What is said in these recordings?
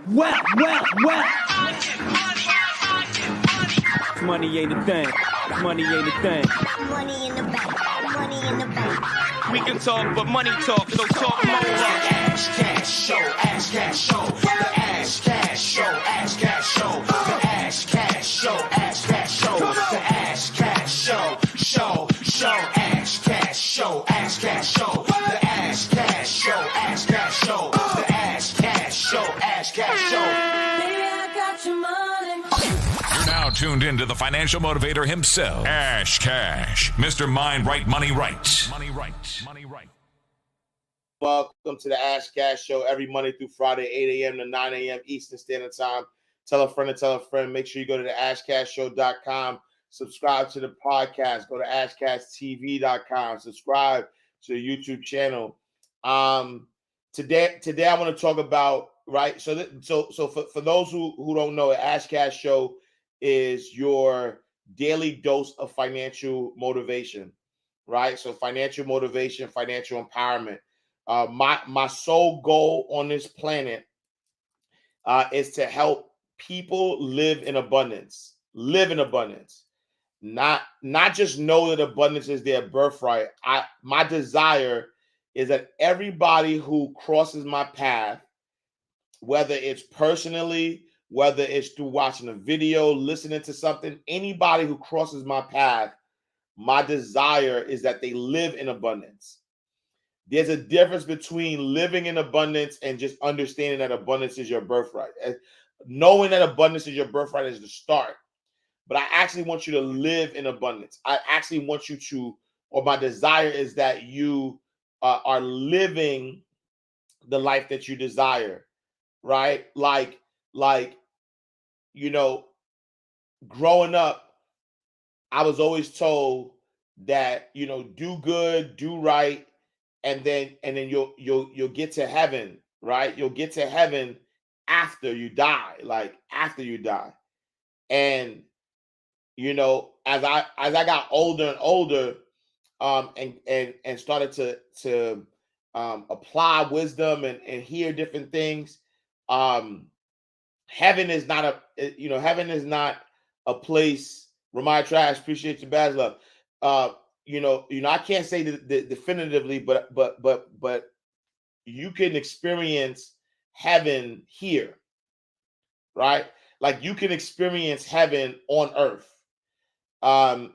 Well. Money ain't a thing. Money ain't a thing. Money in the bank. Money in the bank. We can talk, but money talk, so talk more. Ash Cash Show, Ash Cash Show, the Ash Cash Show, Ash Cash Show, the Ash Cash Show, Ash Cash Show, the Ash Cash Show, Ash Cash Show, Ash Cash Show, the Ash Cash Show, Ash Cash Show, the Ash Cash Show, Ash Cash Show. Baby, I got your money. You're now tuned into the financial motivator himself, Ash Cash, Mr. Mind Right, Money Right. Money Right. Money Right. Welcome to the Ash Cash Show every Monday through Friday, 8 a.m. to 9 a.m. Eastern Standard Time. Tell a friend to tell a friend. Make sure you go to the ashcashshow.com. Subscribe to the podcast. Go to ashcashtv.com. Subscribe to the YouTube channel. Today I want to talk about, right? So for those who don't know, the Ash Cash Show is your daily dose of financial motivation, right? So financial motivation, financial empowerment. My sole goal on this planet is to help people live in abundance. Not just know that abundance is their birthright. My desire is that everybody who crosses my path, whether it's personally, whether it's through watching a video, listening to something, anybody who crosses my path, my desire is that they live in abundance. There's a difference between living in abundance and just understanding that abundance is your birthright. Knowing that abundance is your birthright is the start. But I actually want you to live in abundance. I actually want you to, or my desire is that you are living the life that you desire, right? Like, growing up, I was always told that, do good, do right, and then you'll get to heaven, right? You'll get to heaven after you die, And as I got older and older, and started to apply wisdom and hear different things, heaven is not a place. Ramai Trash, appreciate your bad love. I can't say that definitively, but you can experience heaven here, right? Like you can experience heaven on earth. And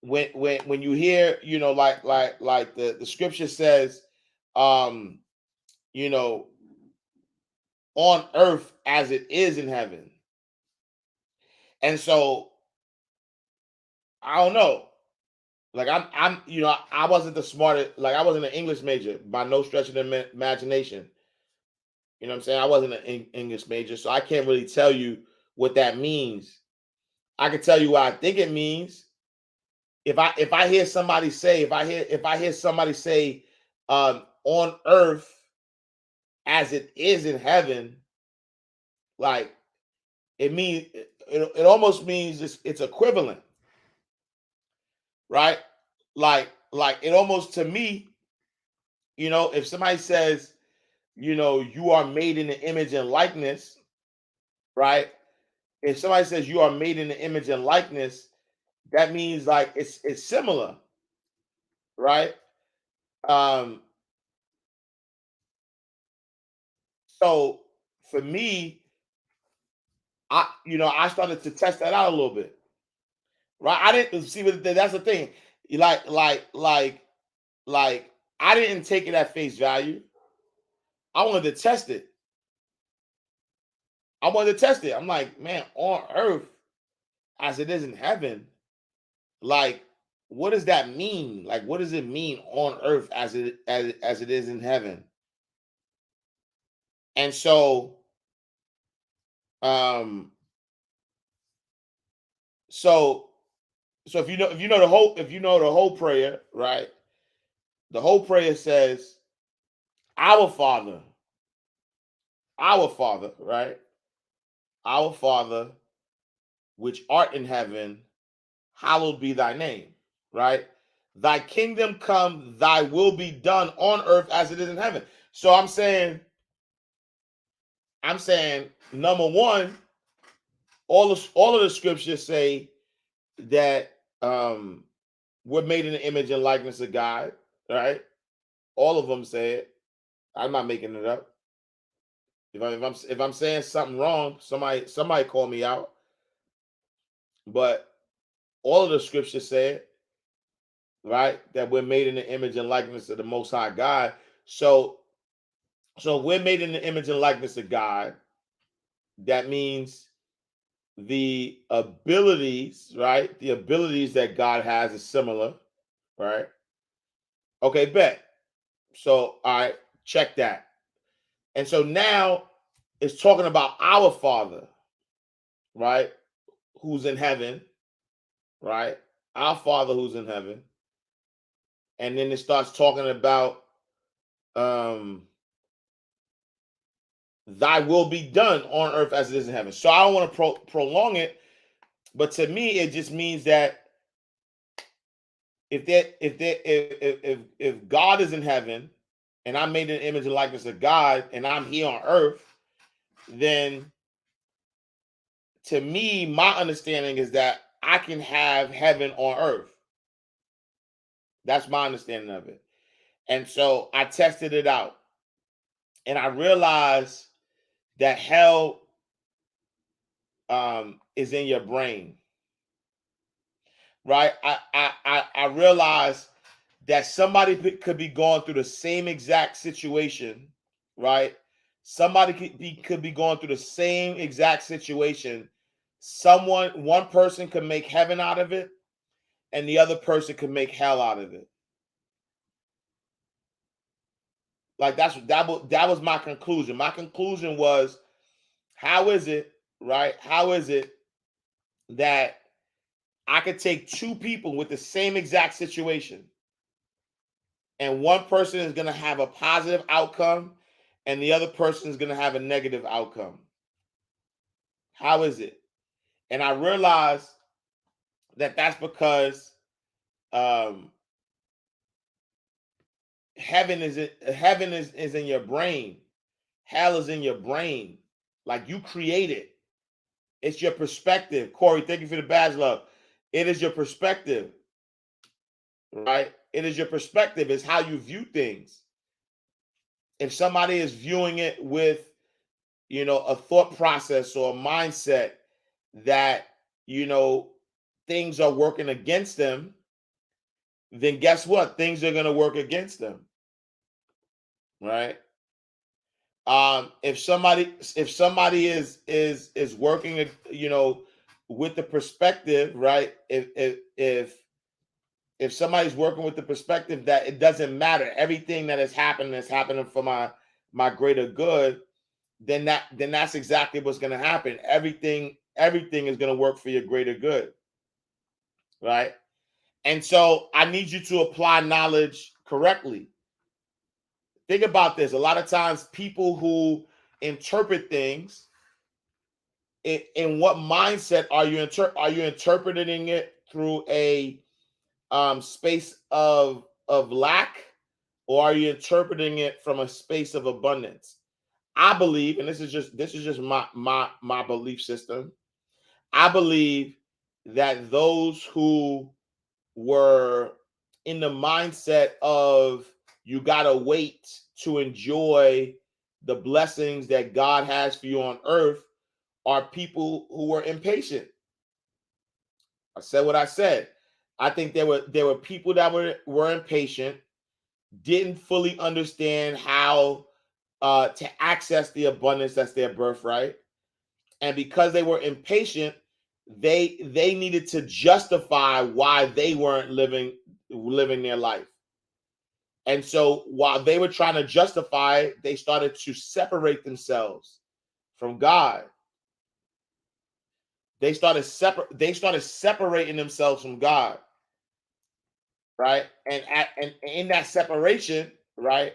when you hear, like the scripture says, on earth as it is in heaven. And so I don't know. Like I wasn't the smartest, like I wasn't an English major by no stretch of the imagination. You know what I'm saying? I wasn't an English major, so I can't really tell you what that means. I can tell you what I think it means. If I hear somebody say, on earth as it is in heaven, like it almost means it's equivalent, right? Like it almost, to me, if somebody says, you are made in the image and likeness, right? If somebody says you are made in the image and likeness, that means like it's similar, right? So for me, I started to test that out a little bit, right? I didn't see, but that's the thing. Like I didn't take it at face value. I wanted to test it. I'm like, man, on earth as it is in heaven, like, what does that mean? Like, what does it mean on earth as it is in heaven? And so, so if you know the whole prayer, right? The whole prayer says, Our Father, right? Our Father, which art in heaven, hallowed be thy name, right? Thy kingdom come, thy will be done on earth as it is in heaven. So I'm saying, I'm saying, number one, all of the scriptures say that we're made in the image and likeness of God, right? All of them say it. I'm not making it up. If I'm saying something wrong, somebody call me out. But all of the scriptures say it, right? That we're made in the image and likeness of the Most High God. So we're made in the image and likeness of God. That means the abilities, right? The abilities that God has is similar, right? Okay, bet. So, all right, check that. And so now it's talking about our Father, right? Who's in heaven, right? Our Father who's in heaven. And then it starts talking about thy will be done on earth as it is in heaven. So I don't want to prolong it, but to me, it just means that if God is in heaven and I'm made in the image and likeness of God and I'm here on earth, then to me, my understanding is that I can have heaven on earth. That's my understanding of it. And so I tested it out and I realized that hell is in your brain, right? I realized that somebody could be going through the same exact situation, right? Somebody could be going through the same exact situation. One person could make heaven out of it, and the other person could make hell out of it. Like that was my conclusion. My conclusion was, how is it, right? How is it that I could take two people with the same exact situation, and one person is going to have a positive outcome, and the other person is going to have a negative outcome? How is it? And I realized that that's because heaven is in your brain. Hell is in your brain. Like, you create it. It's your perspective. Corey, thank you for the badge, love. It is your perspective, right? It is your perspective. It's how you view things. If somebody is viewing it with, a thought process or a mindset that, things are working against them, then guess what? Things are going to work against them, right? If somebody is working, with the perspective, right? If somebody's working with the perspective that it doesn't matter, everything that is happening for my greater good, then that's exactly what's going to happen. Everything is going to work for your greater good, right? And so I need you to apply knowledge correctly. Think about this. A lot of times people who interpret things, in what mindset are you interpreting it through a space of lack, or are you interpreting it from a space of abundance? I believe, and this is just my belief system. I believe that those who were in the mindset of you gotta wait to enjoy the blessings that God has for you on earth are people who were impatient. I said what I said. I think there were people that were impatient, didn't fully understand how to access the abundance that's their birthright, and because they were impatient, they needed to justify why they weren't living their life. And so while they were trying to justify it, they started to separate themselves from God. They started separating themselves from God, right? And in that separation, right?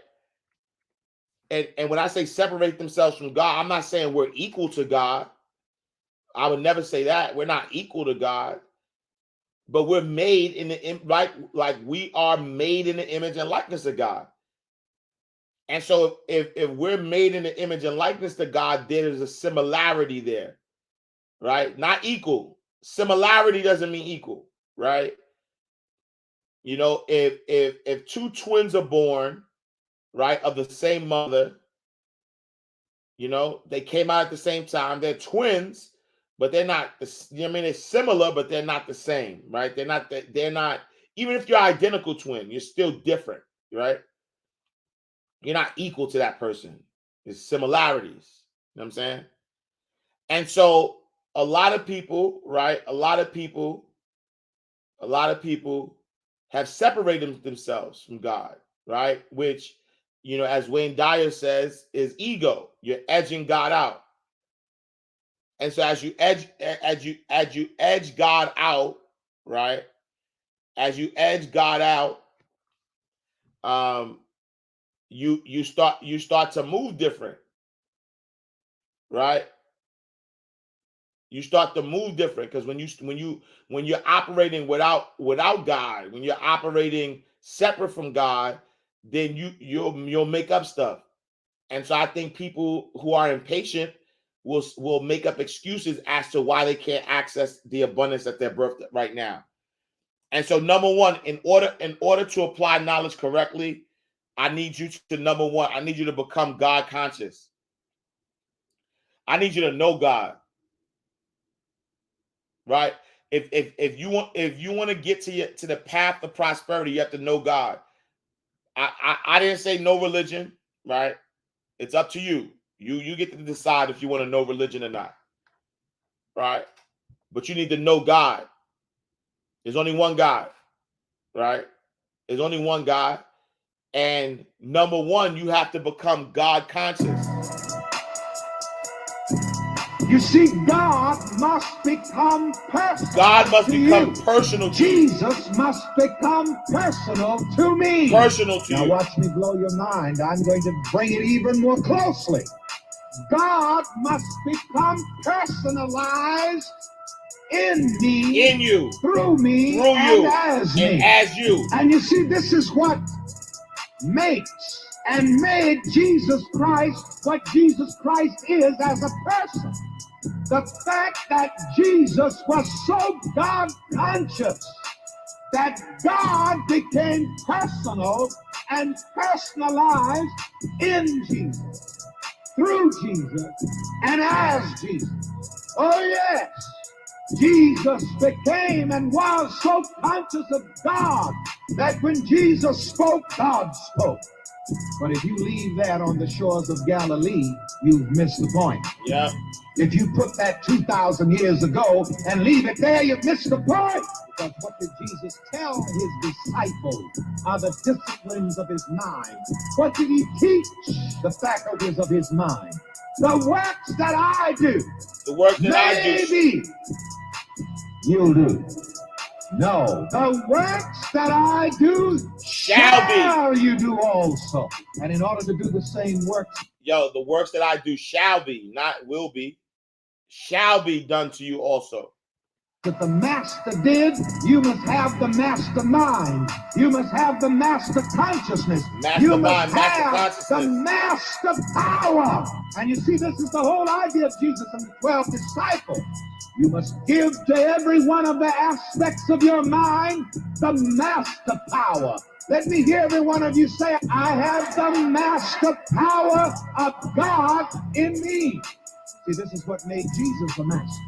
And when I say separate themselves from God, I'm not saying we're equal to God. I would never say that. We're not equal to God, but we're made like we are made in the image and likeness of God. And so if we're made in the image and likeness to God, there's a similarity there, right? Not equal. Similarity doesn't mean equal, right? You know, if two twins are born, right, of the same mother, you know, they came out at the same time. They're twins, but they're not. You know what I mean, it's similar, but they're not the same, right? They're not. Even if you're identical twin, you're still different, right? You're not equal to that person. There's similarities. You know what I'm saying? And so a lot of people, right? A lot of people have separated themselves from God, right? Which, you know, as Wayne Dyer says, is ego. You're edging God out. And so as you edge God out, right? As you edge God out, you start to move different, right? You start to move different because when you're operating without God, when you're operating separate from God, then you'll make up stuff. And so I think people who are impatient will make up excuses as to why they can't access the abundance that they're birthed right now. And so number one, in order to apply knowledge correctly, I need you to become God conscious. I need you to know God. Right? If you want to get to the path of prosperity, you have to know God. I didn't say no religion, right? It's up to you. You get to decide if you want to know religion or not. Right? But you need to know God. There's only one God, right? There's only one God. And number one, you have to become God conscious. You see, God must become personal. God must become personal to you. Jesus must become personal to me. Personal to now you. Watch me blow your mind. I'm going to bring it even more closely. God must become personalized in me, In you, through me, through and you, as me. and as you. And you see, this is what makes and made Jesus Christ what Jesus Christ is as a person. The fact that Jesus was so God conscious that God became personal and personalized in Jesus, through Jesus, and as Jesus. Oh yes, Jesus became and was so conscious of God that when Jesus spoke, God spoke. But if you leave that on the shores of Galilee, you've missed the point. Yeah. If you put that 2,000 years ago and leave it there, you've missed the point. Because what did Jesus tell his disciples are the disciplines of his mind? What did he teach? The faculties of his mind. The works that I do. The work that I do. Maybe you'll do. No, the works that I do shall you do also. And in order to do the same works, the works that I do shall be, not will be, shall be done to you also. that the master did, you must have the master mind. You must have the master consciousness. You must have the master power. And you see, this is the whole idea of Jesus and the 12 disciples. You must give to every one of the aspects of your mind the master power. Let me hear every one of you say, I have the master power of God in me. See, this is what made Jesus the master.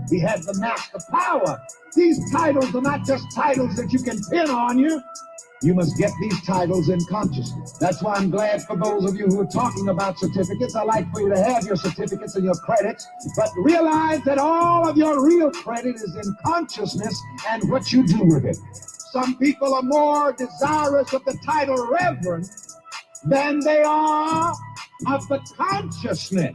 He had the master power. These titles are not just titles that you can pin on you. You must get these titles in consciousness. That's why I'm glad for those of you who are talking about certificates. I like for you to have your certificates and your credits, but realize that all of your real credit is in consciousness and what you do with it. Some people are more desirous of the title Reverend than they are of the consciousness,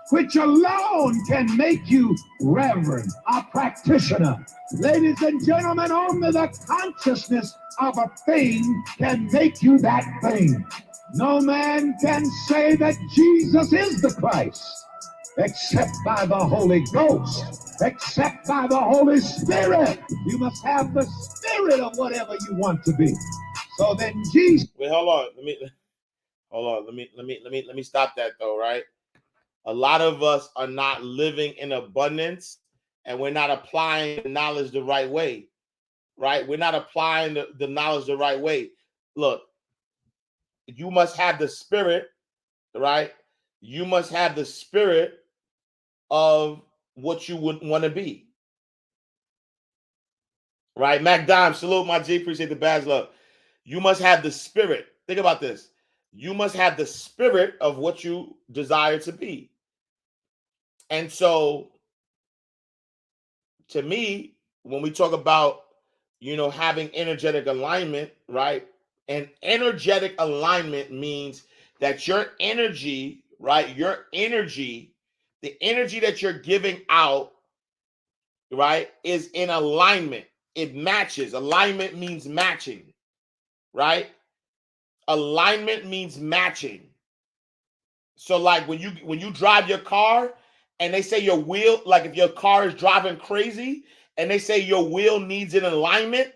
which alone can make you reverend, a practitioner. Ladies and gentlemen, only the consciousness of a thing can make you that thing. No man can say that Jesus is the Christ except by the Holy Ghost, except by the Holy Spirit. You must have the spirit of whatever you want to be. So then Jesus... Wait, hold on. Hold on. Let me stop that though, right? A lot of us are not living in abundance and we're not applying the knowledge the right way, right? We're not applying the knowledge the right way. Look, you must have the spirit, right? You must have the spirit of what you would want to be, right? Mac Dime, salute my G, appreciate the badge love. You must have the spirit. Think about this. You must have the spirit of what you desire to be. And so, to me, when we talk about, having energetic alignment, right? And energetic alignment means that your energy, right? Your energy, the energy that you're giving out, right, is in alignment. It matches. Alignment means matching, right? Alignment means matching. So like when you drive your car and they say your wheel, like if your car is driving crazy and they say your wheel needs an alignment,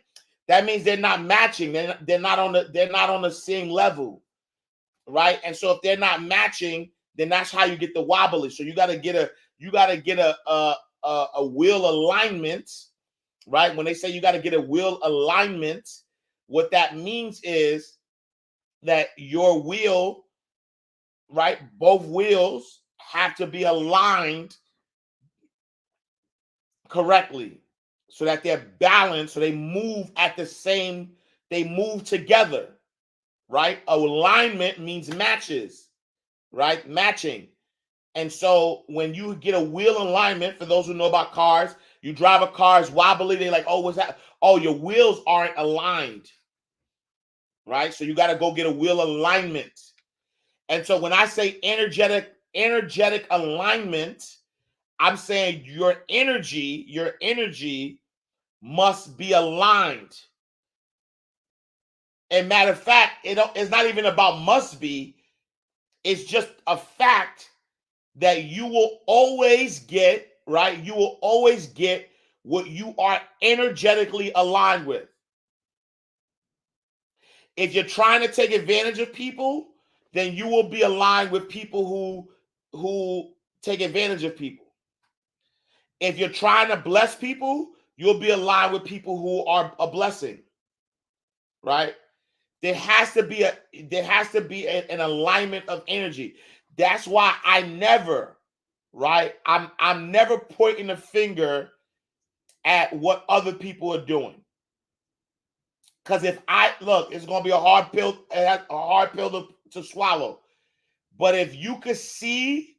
that means they're not matching. They're not on the same level, right? And so if they're not matching, then that's how you get the wobbly. So you got to get a wheel alignment, right? When they say you got to get a wheel alignment, what that means is that your wheel, right, both wheels have to be aligned correctly so that they're balanced, so they move they move together, right? Alignment means matches, right? Matching. And so when you get a wheel alignment, for those who know about cars, you drive a car, it's wobbly, they're like, oh, what's that? Oh, your wheels aren't aligned, right? So you got to go get a wheel alignment. And so when I say energetic alignment, I'm saying your energy must be aligned. And matter of fact, it's not even about must be. It's just a fact that you will always get, right? You will always get what you are energetically aligned with. If you're trying to take advantage of people, then you will be aligned with people who take advantage of people. If you're trying to bless people, you'll be aligned with people who are a blessing, right? There has to be an alignment of energy. That's why I never, right? I'm never pointing the finger at what other people are doing. Because if it's going to be a hard pill to swallow. But if you could see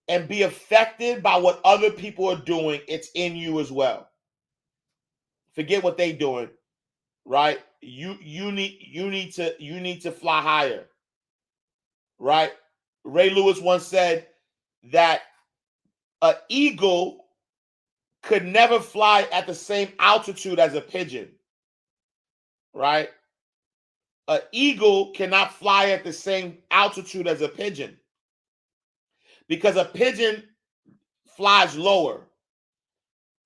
and be affected by what other people are doing, it's in you as well. Forget what they're doing, right? You need to fly higher, right? Ray Lewis once said that an eagle could never fly at the same altitude as a pigeon, right? An eagle cannot fly at the same altitude as a pigeon because a pigeon flies lower,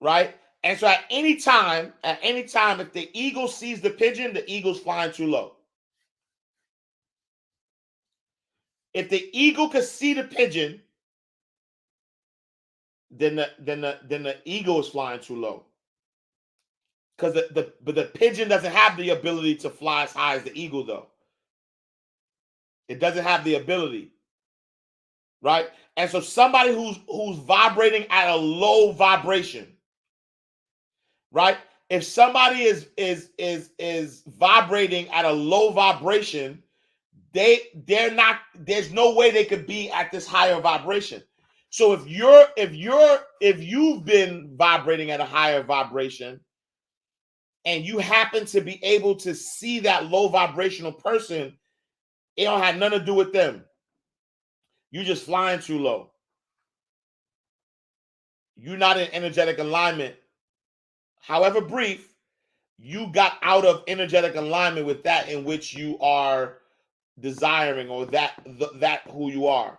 right? And so at any time, if the eagle sees the pigeon, the eagle's flying too low. If the eagle could see the pigeon, then the eagle is flying too low. Because the pigeon doesn't have the ability to fly as high as the eagle, though. It doesn't have the ability, right? And so somebody who's vibrating at a low vibration, right? If somebody is vibrating at a low vibration, they're not. There's no way they could be at this higher vibration. So if you've been vibrating at a higher vibration, and you happen to be able to see that low vibrational person, it don't have nothing to do with them. You're just flying too low. You're not in energetic alignment. However brief, you got out of energetic alignment with that in which you are desiring, or that who you are.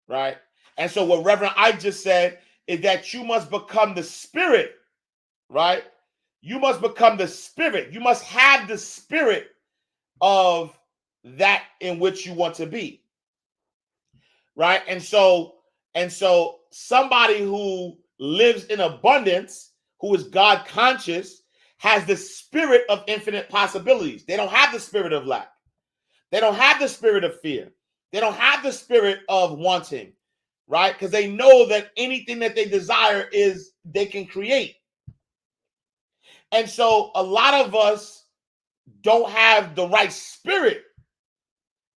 Right? And so what Reverend Ike just said is that you must become the spirit, right? You must become the spirit. You must have the spirit of that in which you want to be. Right? And so somebody who lives in abundance, who is God conscious, has the spirit of infinite possibilities. They don't have the spirit of lack. They don't have the spirit of fear. They don't have the spirit of wanting, right? Because they know that anything that they desire is they can create. And so a lot of us don't have the right spirit.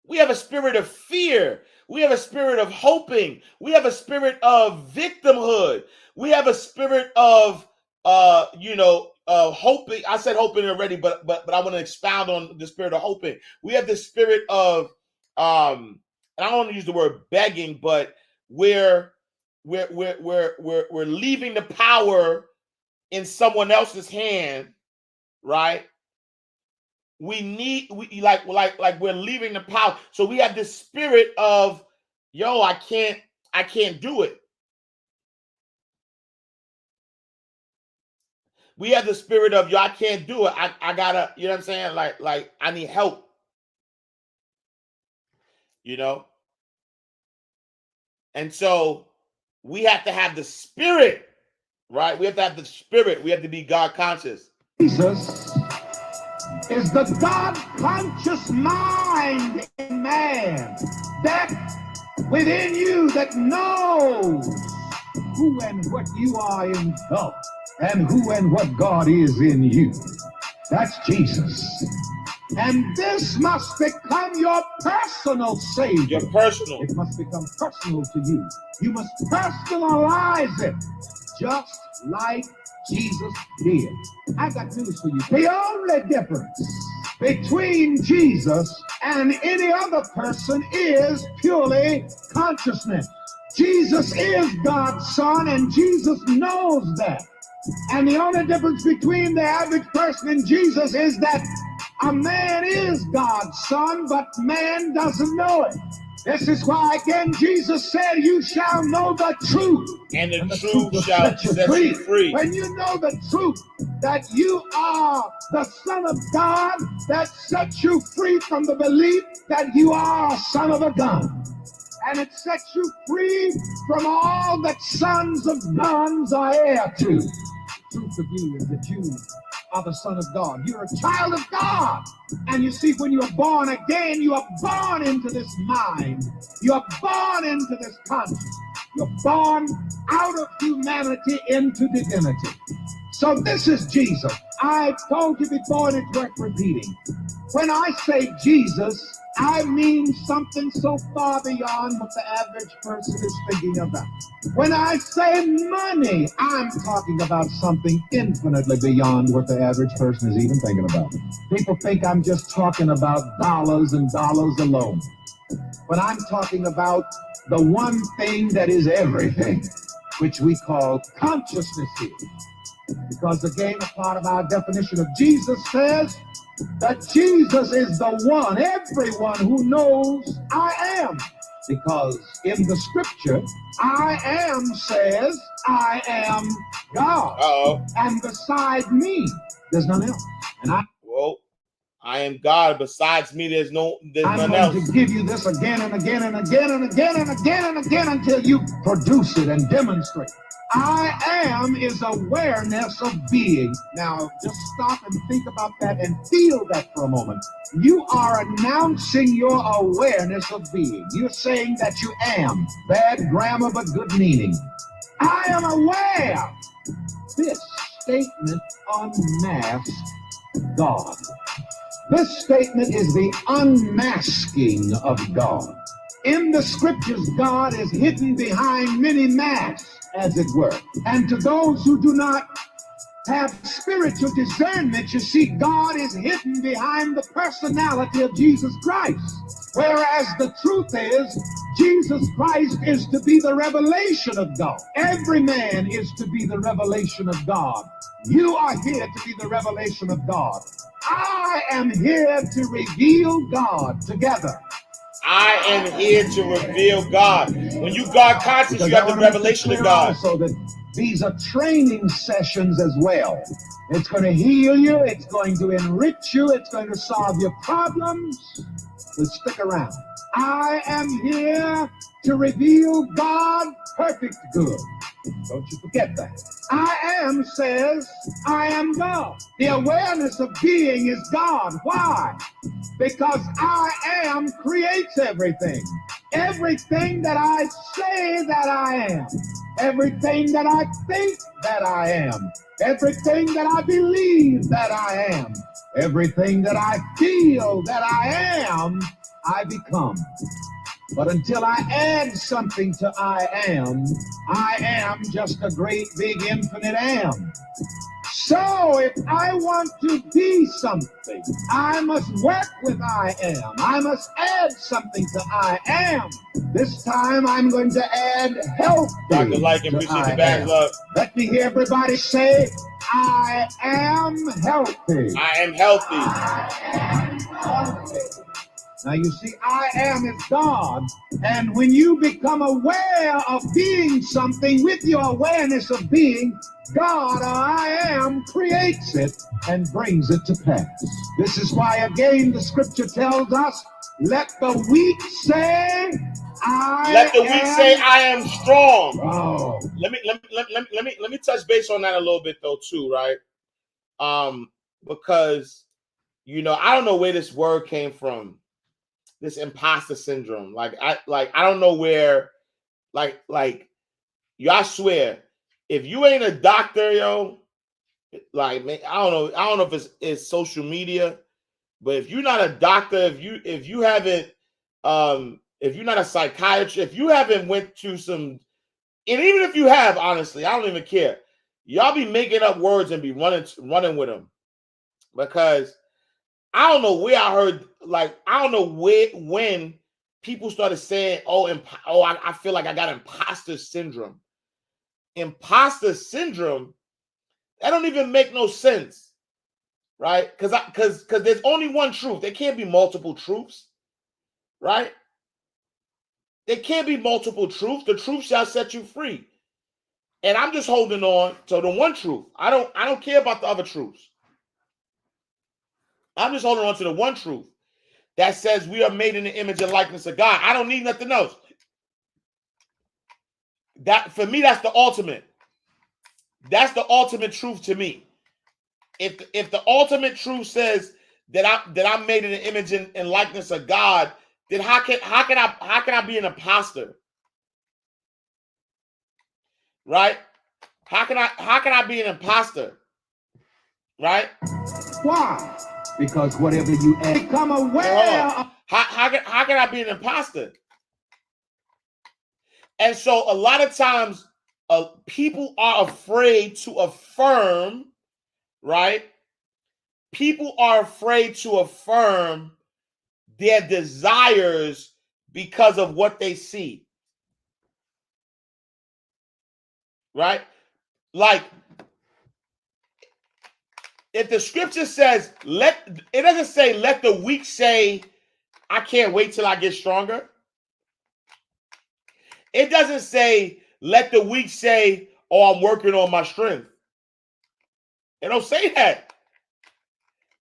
We have a spirit of fear. We have a spirit of hoping. We have a spirit of victimhood. We have a spirit of hoping. I said hoping already, but I want to expound on the spirit of hoping. We have the spirit of and I don't want to use the word begging, but we're leaving the power in someone else's hand, right? We're leaving the power. So we have this spirit of, yo, I can't do it. We have the spirit of, yo, I can't do it. I gotta, you know what I'm saying? Like I need help. You know? And so we have to have the spirit, right? We have to have the spirit. We have to be God conscious. Jesus is the God conscious mind in man, that within you that knows who and what you are in God and who and what God is in you. That's Jesus. And this must become your personal Savior. Your personal. It must become personal to you. You must personalize it, just like Jesus did. I got news for you. The only difference between Jesus and any other person is purely consciousness. Jesus is God's Son, and Jesus knows that. And the only difference between the average person and Jesus is that a man is God's Son, but man doesn't know it. This is why, again, Jesus said, you shall know the truth. And the truth shall set you free. When you know the truth, that you are the Son of God, that sets you free from the belief that you are a son of a gun. And it sets you free from all that sons of guns are heir to. The truth of you is that you are the Son of God. You're a child of God. And you see, when you are born again, you are born into this mind. You are born into this conscience. You're born out of humanity into divinity. So this is Jesus. I've told you before, and it's worth repeating. When I say Jesus, I mean something so far beyond what the average person is thinking about. When I say money, I'm talking about something infinitely beyond what the average person is even thinking about. People think I'm just talking about dollars and dollars alone. But I'm talking about the one thing that is everything, which we call consciousness here. Because again, a part of our definition of Jesus says that Jesus is the one, everyone who knows I am. Because in the scripture, I am says, I am God. And beside me, there's none else. And I am God. Besides me, there's none else. I'm going to give you this again and again and again and again and again and again until you produce it and demonstrate. I am is awareness of being. Now, just stop and think about that and feel that for a moment. You are announcing your awareness of being. You're saying that you am. Bad grammar, but good meaning. I am aware. This statement unmasks God. This statement is the unmasking of God. In the scriptures, God is hidden behind many masks, as it were. And to those who do not have spiritual discernment, you see, God is hidden behind the personality of Jesus Christ. Whereas the truth is, Jesus Christ is to be the revelation of God. Every man is to be the revelation of God. You are here to be the revelation of God. I am here to reveal God together. I am here to reveal God. When you God conscious, you have the revelation of God. So that these are training sessions as well. It's going to heal you. It's going to enrich you. It's going to solve your problems. but stick around. I am here to reveal God perfect good. Don't you forget that. I am says I am God. The awareness of being is God. Why? Because I am creates everything. Everything that I say that I am. Everything that I think that I am. Everything that I believe that I am. Everything that I feel that I am, I become. But until I add something to I am just a great big infinite am. So if I want to be something, I must work with I am. I must add something to I am. This time I'm going to add healthy. Dr. Like and appreciate the bad love. Let me hear everybody say, I am healthy. I am healthy. I am healthy. Now you see, I am is God, and when you become aware of being something with your awareness of being, God, or I am, creates it and brings it to pass. This is why, again, the scripture tells us, let the weak say, Let the weak say, I am strong. Oh. Let me touch base on that a little bit though too, right? Because I don't know where this word came from. This imposter syndrome. I don't know where, I swear, if you ain't a doctor, man, I don't know if it's social media, but if you're not a doctor, if you haven't, if you're not a psychiatrist, if you haven't went to some, and even if you have, honestly, I don't even care. Y'all be making up words and be running with them, because I don't know where I heard, I don't know when people started saying, I feel like I got imposter syndrome. Imposter syndrome, that don't even make no sense, right? Because there's only one truth. There can't be multiple truths, right? There can't be multiple truths. The truth shall set you free. And I'm just holding on to the one truth. I don't care about the other truths. I'm just holding on to the one truth that says we are made in the image and likeness of God. I don't need nothing else. That, for me, that's the ultimate. That's the ultimate truth to me. If the ultimate truth says that I'm made in the image and likeness of God, then how can I be an imposter? Right? How can I be an imposter? Right? Why? Because whatever you become aware of. How can I be an imposter? And so a lot of times people are afraid to affirm, right? People are afraid to affirm their desires because of what they see. Right? Like, if the scripture says, it doesn't say, let the weak say, I can't wait till I get stronger. It doesn't say, let the weak say, oh, I'm working on my strength. It don't say that.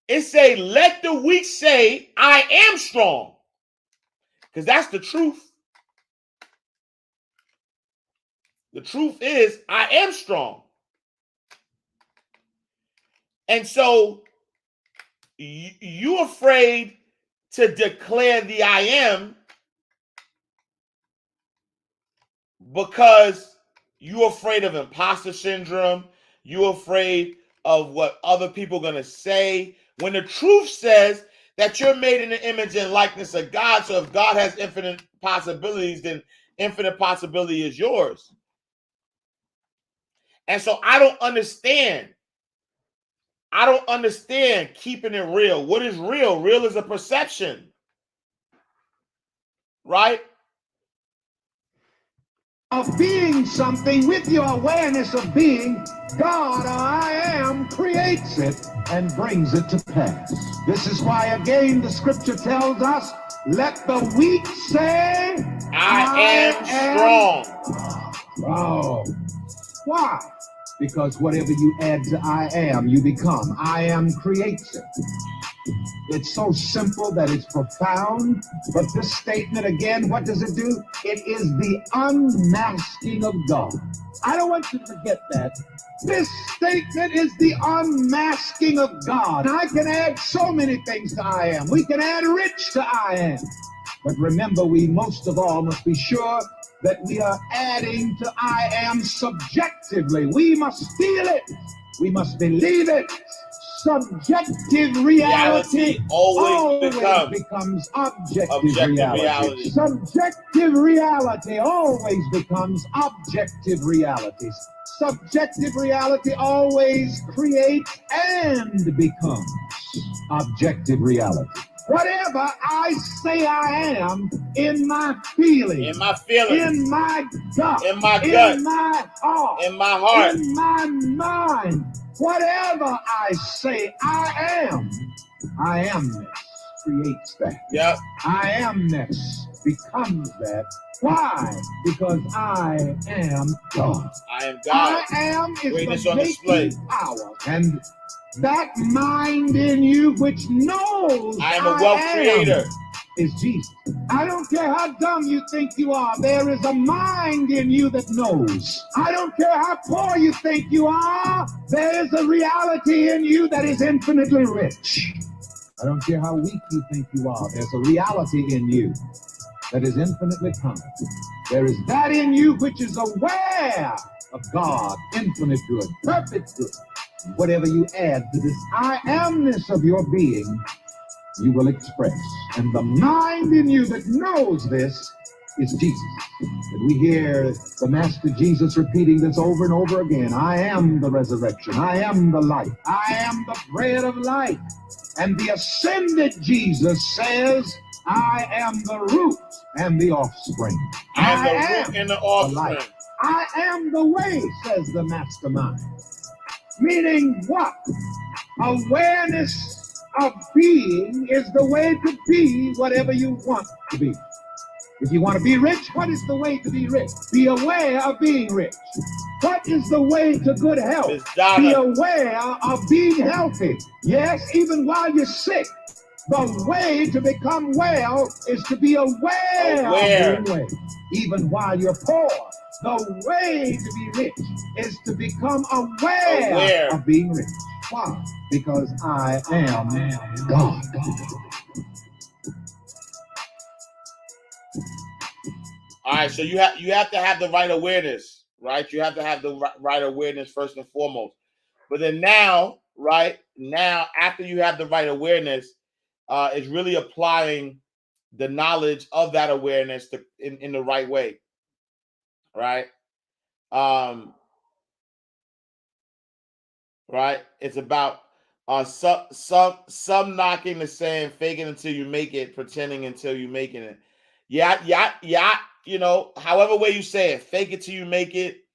It say, let the weak say, I am strong. Because that's the truth. The truth is, I am strong. And so, you afraid to declare the I am because you're afraid of imposter syndrome. You're afraid of what other people are going to say. When the truth says that you're made in the image and likeness of God, so if God has infinite possibilities, then infinite possibility is yours. And so I don't understand keeping it real. What is real? Real is a perception, right? Of being something with your awareness of being, God, or I am, creates it and brings it to pass. This is why, again, the scripture tells us, let the weak say, I am strong. Oh, why? Because whatever you add to I am, you become. I am creates it. It's so simple that it's profound. But this statement, again, what does it do? It is the unmasking of God. I don't want you to forget that. This statement is the unmasking of God. I can add so many things to I am. We can add rich to I am. But remember, we most of all must be sure that we are adding to I am subjectively. We must feel it. We must believe it. Subjective reality always becomes objective reality. Subjective reality always becomes objective reality. Subjective reality always creates and becomes objective reality. Whatever I say I am in my feelings, in my gut, in my heart, in my mind, whatever I say I amness creates that. Yep. I amness becomes that. Why? Because I am God. I am God. I am is greatness the on display. Power. And that mind in you which knows I am a wealth creator is Jesus. I don't care how dumb you think you are. There is a mind in you that knows. I don't care how poor you think you are. There is a reality in you that is infinitely rich. I don't care how weak you think you are. There's a reality in you that is infinitely kind. There is that in you which is aware of God, infinite good, perfect good. Whatever you add to this I amness of your being, you will express. And the mind in you that knows this is Jesus. And we hear the Master Jesus repeating this over and over again. I am the resurrection. I am the life. I am the bread of life. And the ascended Jesus says, I am the root and the offspring. I am the root and the offspring. I am the way, says the mastermind. Meaning what? Awareness of being is the way to be whatever you want to be. If you want to be rich, what is the way to be rich? Be aware of being rich. What is the way to good health? Be aware of being healthy. Yes, even while you're sick. The way to become well is to be aware of being well. Even while you're poor, the way to be rich is to become aware of being rich. Why? Because I am God. All right, so you have to have the right awareness, right? You have to have the right awareness first and foremost. But then now, right now, after you have the right awareness, is really applying the knowledge of that awareness in the right way, right? Right. It's about some knocking the saying, faking until you make it, pretending until you making it. Yeah. You know, however way you say it, fake it till you make it,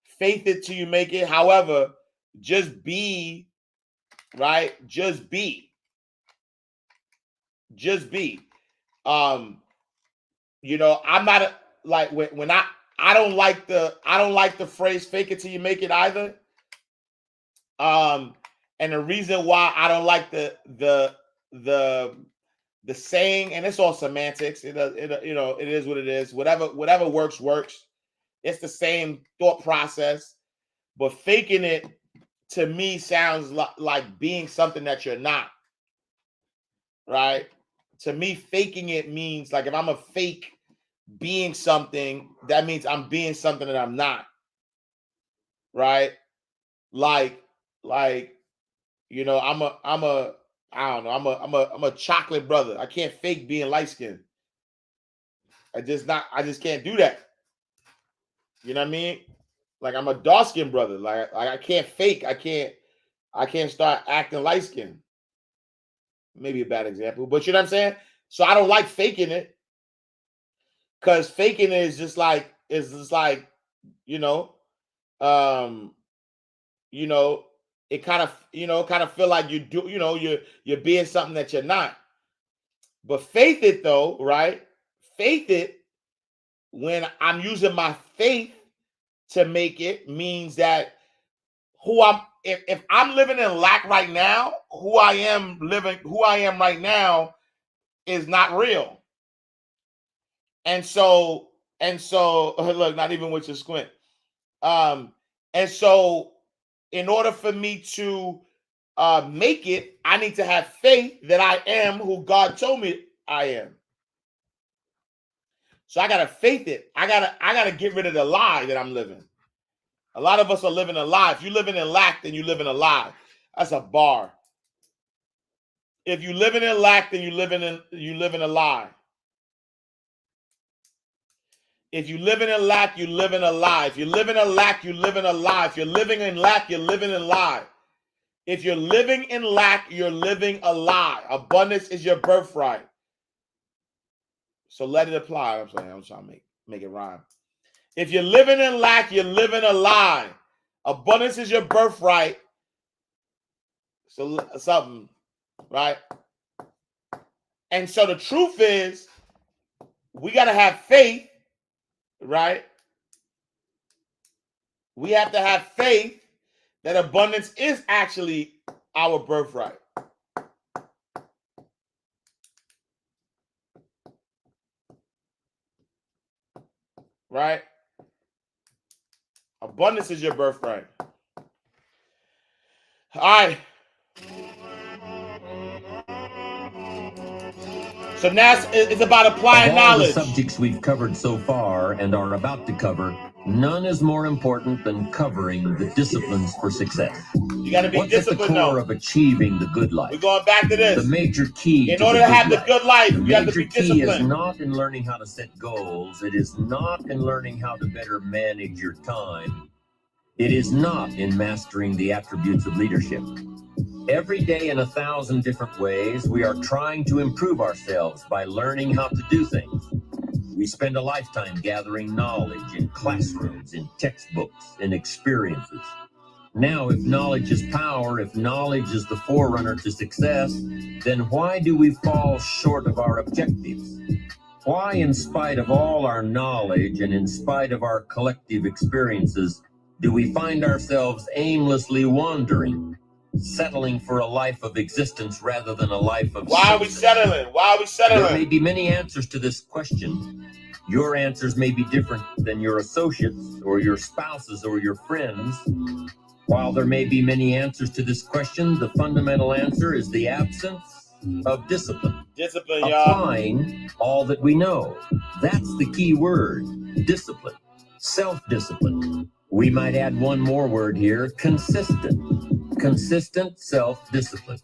faith it till you make it. However, just be, right? Just be. You know, I'm not like when I don't like the phrase fake it till you make it either. And the reason why I don't like the saying, and it's all semantics. It you know, it is what it is. Whatever works. It's the same thought process, but faking it to me sounds like being something that you're not. Right? To me, faking it means like if I'm a fake being something, that means I'm being something that I'm not. Right? Like, you know, I'm a chocolate brother. I can't fake being light skinned. I just can't do that. You know what I mean? Like I'm a dark skinned brother. Like I can't fake. I can't start acting light skinned. Maybe a bad example, but you know what I'm saying? So I don't like faking it. Because faking it is just like, you know, it kind of feel like you're being something that you're not. But faith it though, right? Faith it when I'm using my faith to make it means that if I'm living in lack right now, who I am right now is not real. And so look, not even with your squint. And so in order for me to make it, I need to have faith that I am who God told me I am. So I gotta faith it. I gotta get rid of the lie that I'm living. A lot of us are living a lie. If you're living in lack, then you're living a lie. That's a bar. If you're living in lack, then you live in a lie. If you're living in lack, you live in a lie. If you're living in lack, you live in a lie. If you're living in lack, you're living in a lie. If you're living in lack, you're living a lie. Abundance is your birthright. So let it apply. I'm trying to make it rhyme. If you're living in lack, you're living a lie. Abundance is your birthright. So something, right? And so the truth is, we got to have faith, right? We have to have faith that abundance is actually our birthright. Right? Abundance is your birthright. All right. So now it's about applying knowledge. Of all the subjects we've covered so far and are about to cover, none is more important than covering the disciplines for success. You got to be disciplined. What's at the core of achieving the good life? We're going back to this. The major key in order to have the good life, you got to be disciplined. The major key is not in learning how to set goals. It is not in learning how to better manage your time. It is not in mastering the attributes of leadership. Every day in 1,000 different ways, we are trying to improve ourselves by learning how to do things. We spend a lifetime gathering knowledge in classrooms, in textbooks, in experiences. Now, if knowledge is power, if knowledge is the forerunner to success, then why do we fall short of our objectives? Why, in spite of all our knowledge and in spite of our collective experiences, do we find ourselves aimlessly wandering, settling for a life of existence rather than a life of Why are we settling? Why are we settling? There may be many answers to this question. Your answers may be different than your associates or your spouses or your friends. While there may be many answers to this question, the fundamental answer is the absence of discipline. Discipline, y'all. Applying all that we know. That's the key word, discipline, self-discipline. We might add one more word here, consistent. Consistent self-discipline.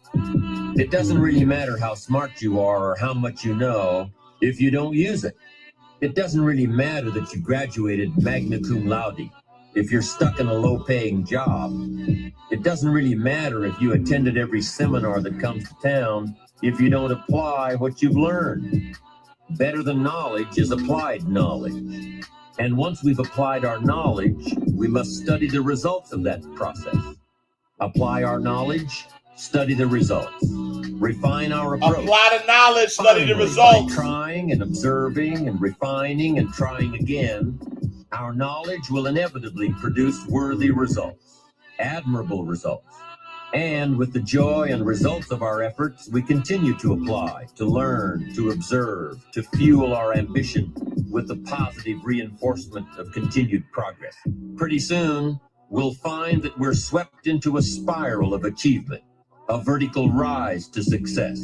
It doesn't really matter how smart you are or how much you know if you don't use it. It doesn't really matter that you graduated magna cum laude if you're stuck in a low-paying job. It doesn't really matter if you attended every seminar that comes to town if you don't apply what you've learned. Better than knowledge is applied knowledge. And once we've applied our knowledge, we must study the results of that process. Apply our knowledge, study the results. Refine our approach. Apply the knowledge, study the results. By trying and observing and refining and trying again, our knowledge will inevitably produce worthy results, admirable results. And with the joy and results of our efforts, we continue to apply, to learn, to observe, to fuel our ambition with the positive reinforcement of continued progress. Pretty soon, we'll find that we're swept into a spiral of achievement, a vertical rise to success.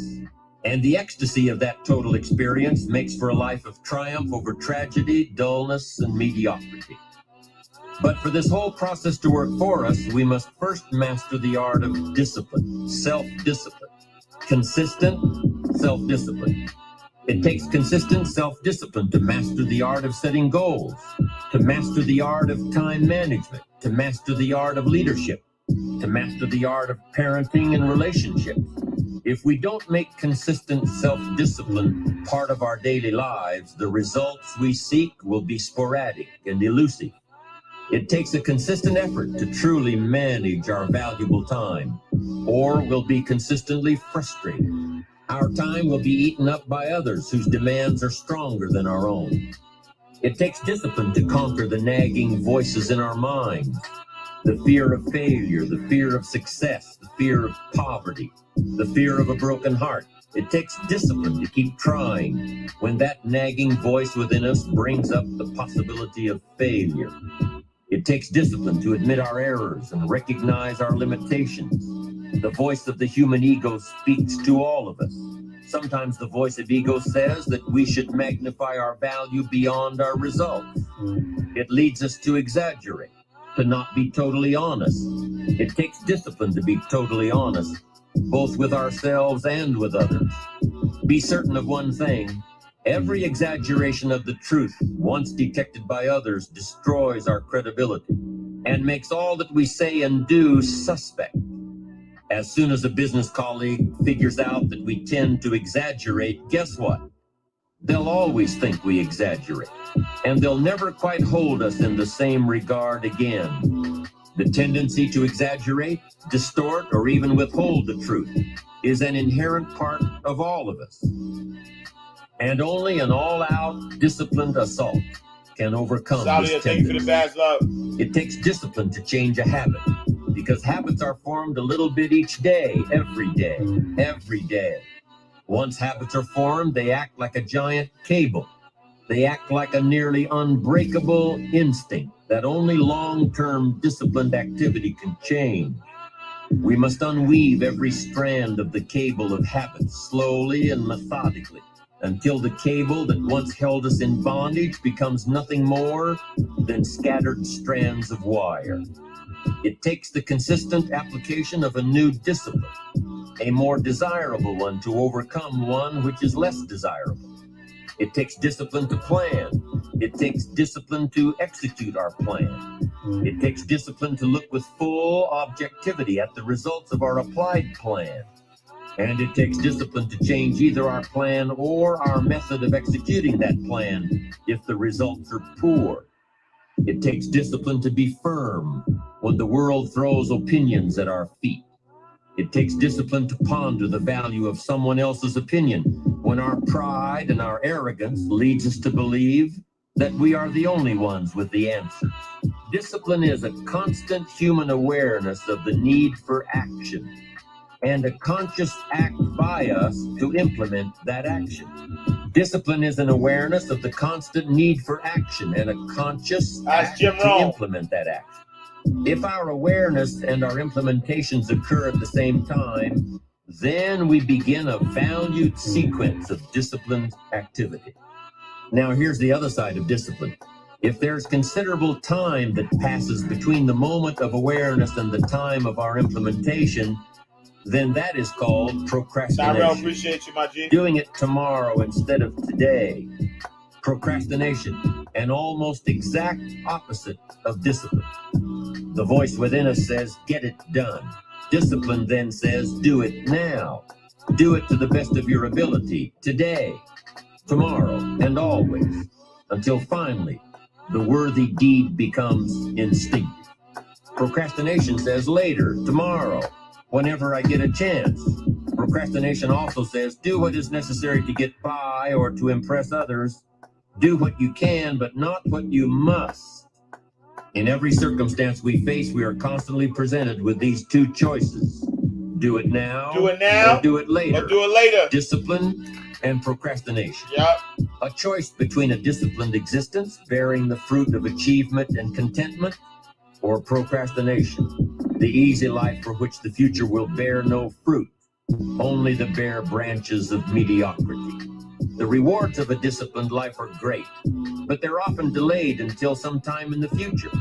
And the ecstasy of that total experience makes for a life of triumph over tragedy, dullness, and mediocrity. But for this whole process to work for us, we must first master the art of discipline, self-discipline, consistent self-discipline. It takes consistent self-discipline to master the art of setting goals, to master the art of time management, to master the art of leadership, to master the art of parenting and relationships. If we don't make consistent self-discipline part of our daily lives, the results we seek will be sporadic and elusive. It takes a consistent effort to truly manage our valuable time, or we'll be consistently frustrated. Our time will be eaten up by others whose demands are stronger than our own. It takes discipline to conquer the nagging voices in our minds. The fear of failure, the fear of success, the fear of poverty, the fear of a broken heart. It takes discipline to keep trying when that nagging voice within us brings up the possibility of failure. It takes discipline to admit our errors and recognize our limitations. The voice of the human ego speaks to all of us. Sometimes the voice of ego says that we should magnify our value beyond our results. It leads us to exaggerate, to not be totally honest. It takes discipline to be totally honest, both with ourselves and with others. Be certain of one thing: every exaggeration of the truth, once detected by others, destroys our credibility and makes all that we say and do suspect. As soon as a business colleague figures out that we tend to exaggerate, guess what? They'll always think we exaggerate, and they'll never quite hold us in the same regard again. The tendency to exaggerate, distort, or even withhold the truth is an inherent part of all of us. And only an all-out, disciplined assault can overcome this tendency. It takes discipline to change a habit, because habits are formed a little bit each day, every day, every day. Once habits are formed, they act like a giant cable. They act like a nearly unbreakable instinct that only long-term disciplined activity can change. We must unweave every strand of the cable of habits slowly and methodically, until the cable that once held us in bondage becomes nothing more than scattered strands of wire. It takes the consistent application of a new discipline, a more desirable one, to overcome one which is less desirable. It takes discipline to plan. It takes discipline to execute our plan. It takes discipline to look with full objectivity at the results of our applied plan. And it takes discipline to change either our plan or our method of executing that plan if the results are poor. It takes discipline to be firm when the world throws opinions at our feet. It takes discipline to ponder the value of someone else's opinion when our pride and our arrogance leads us to believe that we are the only ones with the answers. Discipline is a constant human awareness of the need for action and a conscious act by us to implement that action. Discipline is an awareness of the constant need for action and a conscious act to implement that action. If our awareness and our implementations occur at the same time, then we begin a valued sequence of disciplined activity. Now, here's the other side of discipline. If there's considerable time that passes between the moment of awareness and the time of our implementation, then that is called procrastination. I appreciate you, my G. Doing it tomorrow instead of today. Procrastination, an almost exact opposite of discipline. The voice within us says, get it done. Discipline then says, do it now. Do it to the best of your ability, today, tomorrow, and always, until finally the worthy deed becomes instinctive. Procrastination says later, tomorrow, whenever I get a chance. Procrastination also says, do what is necessary to get by or to impress others. Do what you can, but not what you must. In every circumstance we face, we are constantly presented with these two choices. Do it now, or do it later. Discipline and procrastination. Yep. A choice between a disciplined existence, bearing the fruit of achievement and contentment, or procrastination, the easy life for which the future will bear no fruit, only the bare branches of mediocrity. The rewards of a disciplined life are great, but they're often delayed until some time in the future.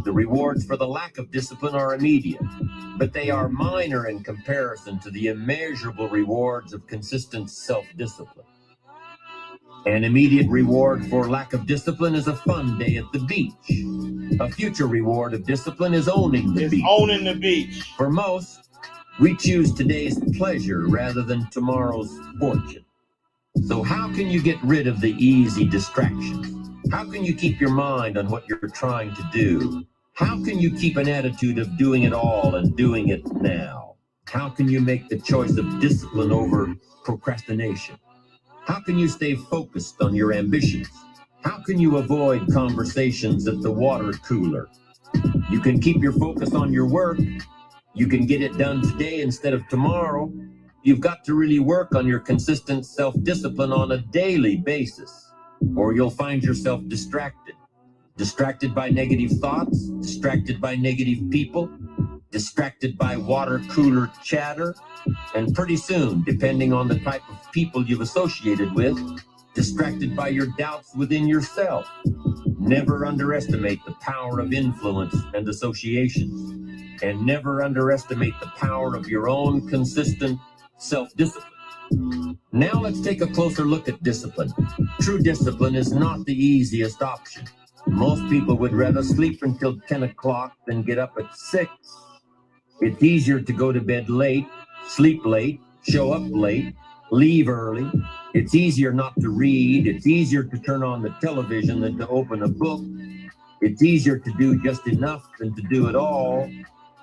The rewards for the lack of discipline are immediate, but they are minor in comparison to the immeasurable rewards of consistent self-discipline. An immediate reward for lack of discipline is a fun day at the beach. A future reward of discipline is owning the beach. For most, we choose today's pleasure rather than tomorrow's fortune. So how can you get rid of the easy distractions? How can you keep your mind on what you're trying to do? How can you keep an attitude of doing it all and doing it now? How can you make the choice of discipline over procrastination? How can you stay focused on your ambitions? How can you avoid conversations at the water cooler? You can keep your focus on your work. You can get it done today instead of tomorrow. You've got to really work on your consistent self-discipline on a daily basis, or you'll find yourself distracted. Distracted by negative thoughts, distracted by negative people, distracted by water cooler chatter, and pretty soon, depending on the type of people you've associated with, distracted by your doubts within yourself. Never underestimate the power of influence and association, and never underestimate the power of your own consistent self-discipline. Now let's take a closer look at discipline. True discipline is not the easiest option. Most people would rather sleep until 10 o'clock than get up at 6. It's easier to go to bed late, sleep late, show up late, leave early. It's easier not to read. It's easier to turn on the television than to open a book. It's easier to do just enough than to do it all.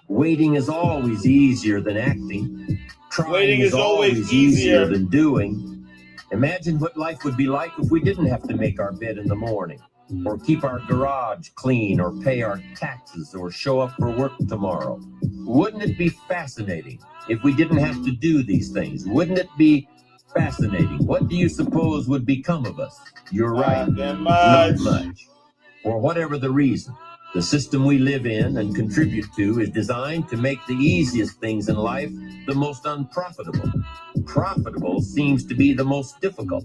Waiting is always easier than acting. Trying is always easier than doing. Imagine what life would be like if we didn't have to make our bed in the morning, or keep our garage clean, or pay our taxes, or show up for work tomorrow. Wouldn't it be fascinating if we didn't have to do these things? Wouldn't it be fascinating? What do you suppose would become of us? You're right, not much. For whatever the reason, the system we live in and contribute to is designed to make the easiest things in life the most unprofitable. Profitable seems to be the most difficult.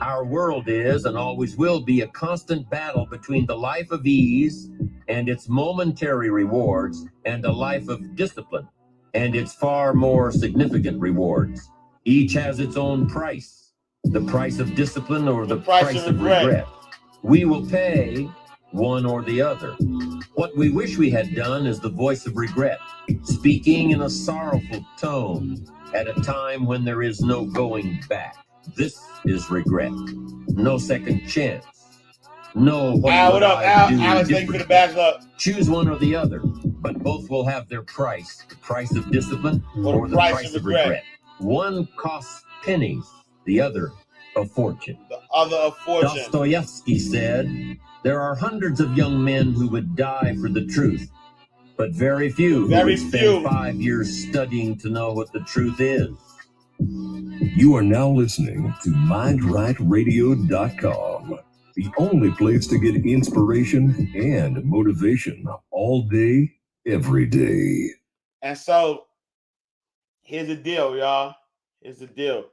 Our world is and always will be a constant battle between the life of ease and its momentary rewards and a life of discipline and its far more significant rewards. Each has its own price, the price of discipline or the price of regret. We will pay one or the other. What we wish we had done is the voice of regret, speaking in a sorrowful tone at a time when there is no going back. This is regret. No second chance. No what up, Alex, thank you for the backup. Choose one or the other, but both will have their price. The price of discipline or the price of regret. One costs pennies, the other a fortune. The other a fortune. Dostoevsky said, there are hundreds of young men who would die for the truth, but very few who would spend 5 years studying to know what the truth is. You are now listening to MindRightRadio.com, the only place to get inspiration and motivation all day, every day. And so, here's the deal, y'all. Here's the deal.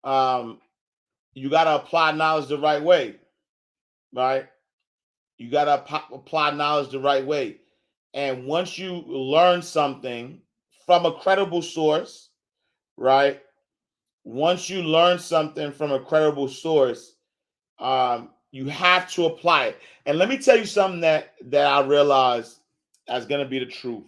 You got to apply knowledge the right way, right? You got to apply knowledge the right way. And once you learn something from a credible source, right? Once you learn something from a credible source, you have to apply it. And let me tell you something that I realized is going to be the truth.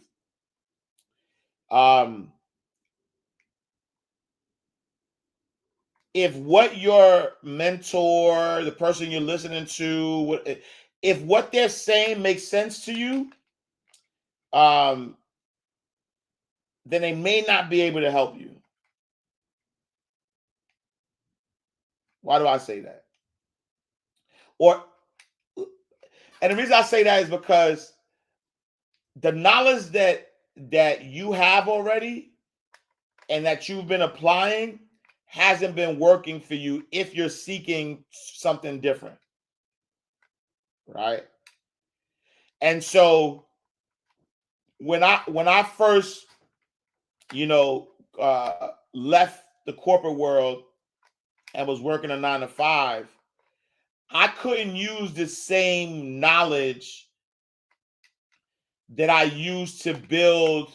If what your mentor, the person you're listening to, if what they're saying makes sense to you, then they may not be able to help you. Why do I say that? And the reason I say that is because the knowledge that you have already and that you've been applying hasn't been working for you if you're seeking something different, right? And so when I first, left the corporate world and was working a 9-to-5, I couldn't use the same knowledge that I used to build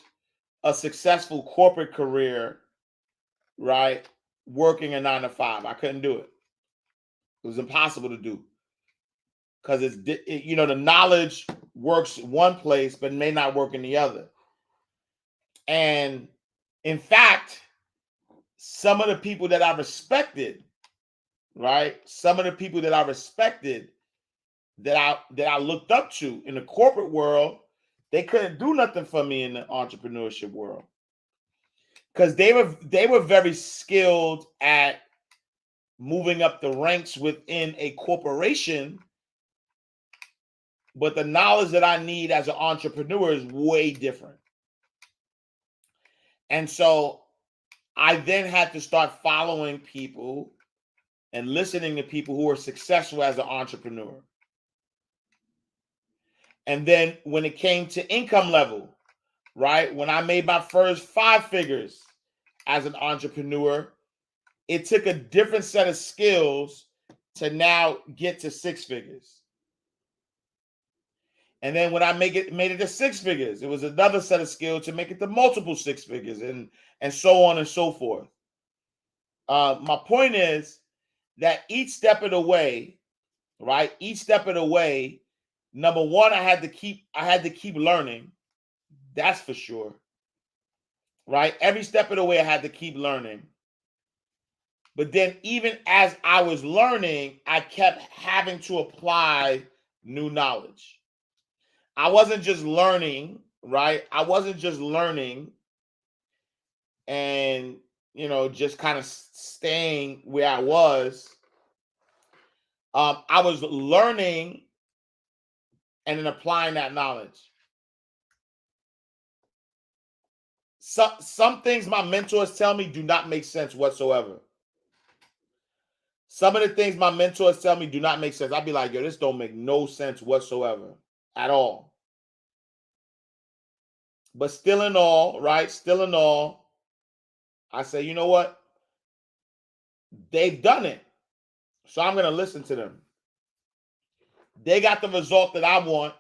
a successful corporate career, right? Working a 9-to-5. I couldn't do it. It was impossible to do. Because the knowledge works one place, but may not work in the other. And in fact, some of the people that I respected, right? Some of the people that I respected, that I looked up to in the corporate world, they couldn't do nothing for me in the entrepreneurship world. Because they were very skilled at moving up the ranks within a corporation but the knowledge that I need as an entrepreneur is way different. And so I then had to start following people and listening to people who are successful as an entrepreneur. And then when it came to income level, right? When I made my first 5 figures as an entrepreneur, it took a different set of skills to now get to 6 figures. And then when I made it to 6 figures, it was another set of skills to make it to multiple 6 figures, and so on and so forth. My point is that each step of the way, right? Each step of the way, number one, I had to keep learning. That's for sure. Right? Every step of the way I had to keep learning. But then even as I was learning, I kept having to apply new knowledge. I wasn't just learning, right? I wasn't just learning and, just kind of staying where I was. I was learning and then applying that knowledge. Some things my mentors tell me do not make sense whatsoever. Some of the things my mentors tell me do not make sense. I'd be like, yo, this don't make no sense whatsoever at all. But still in all, right? Still in all, I say, you know what? They've done it. So I'm going to listen to them. They got the result that I want.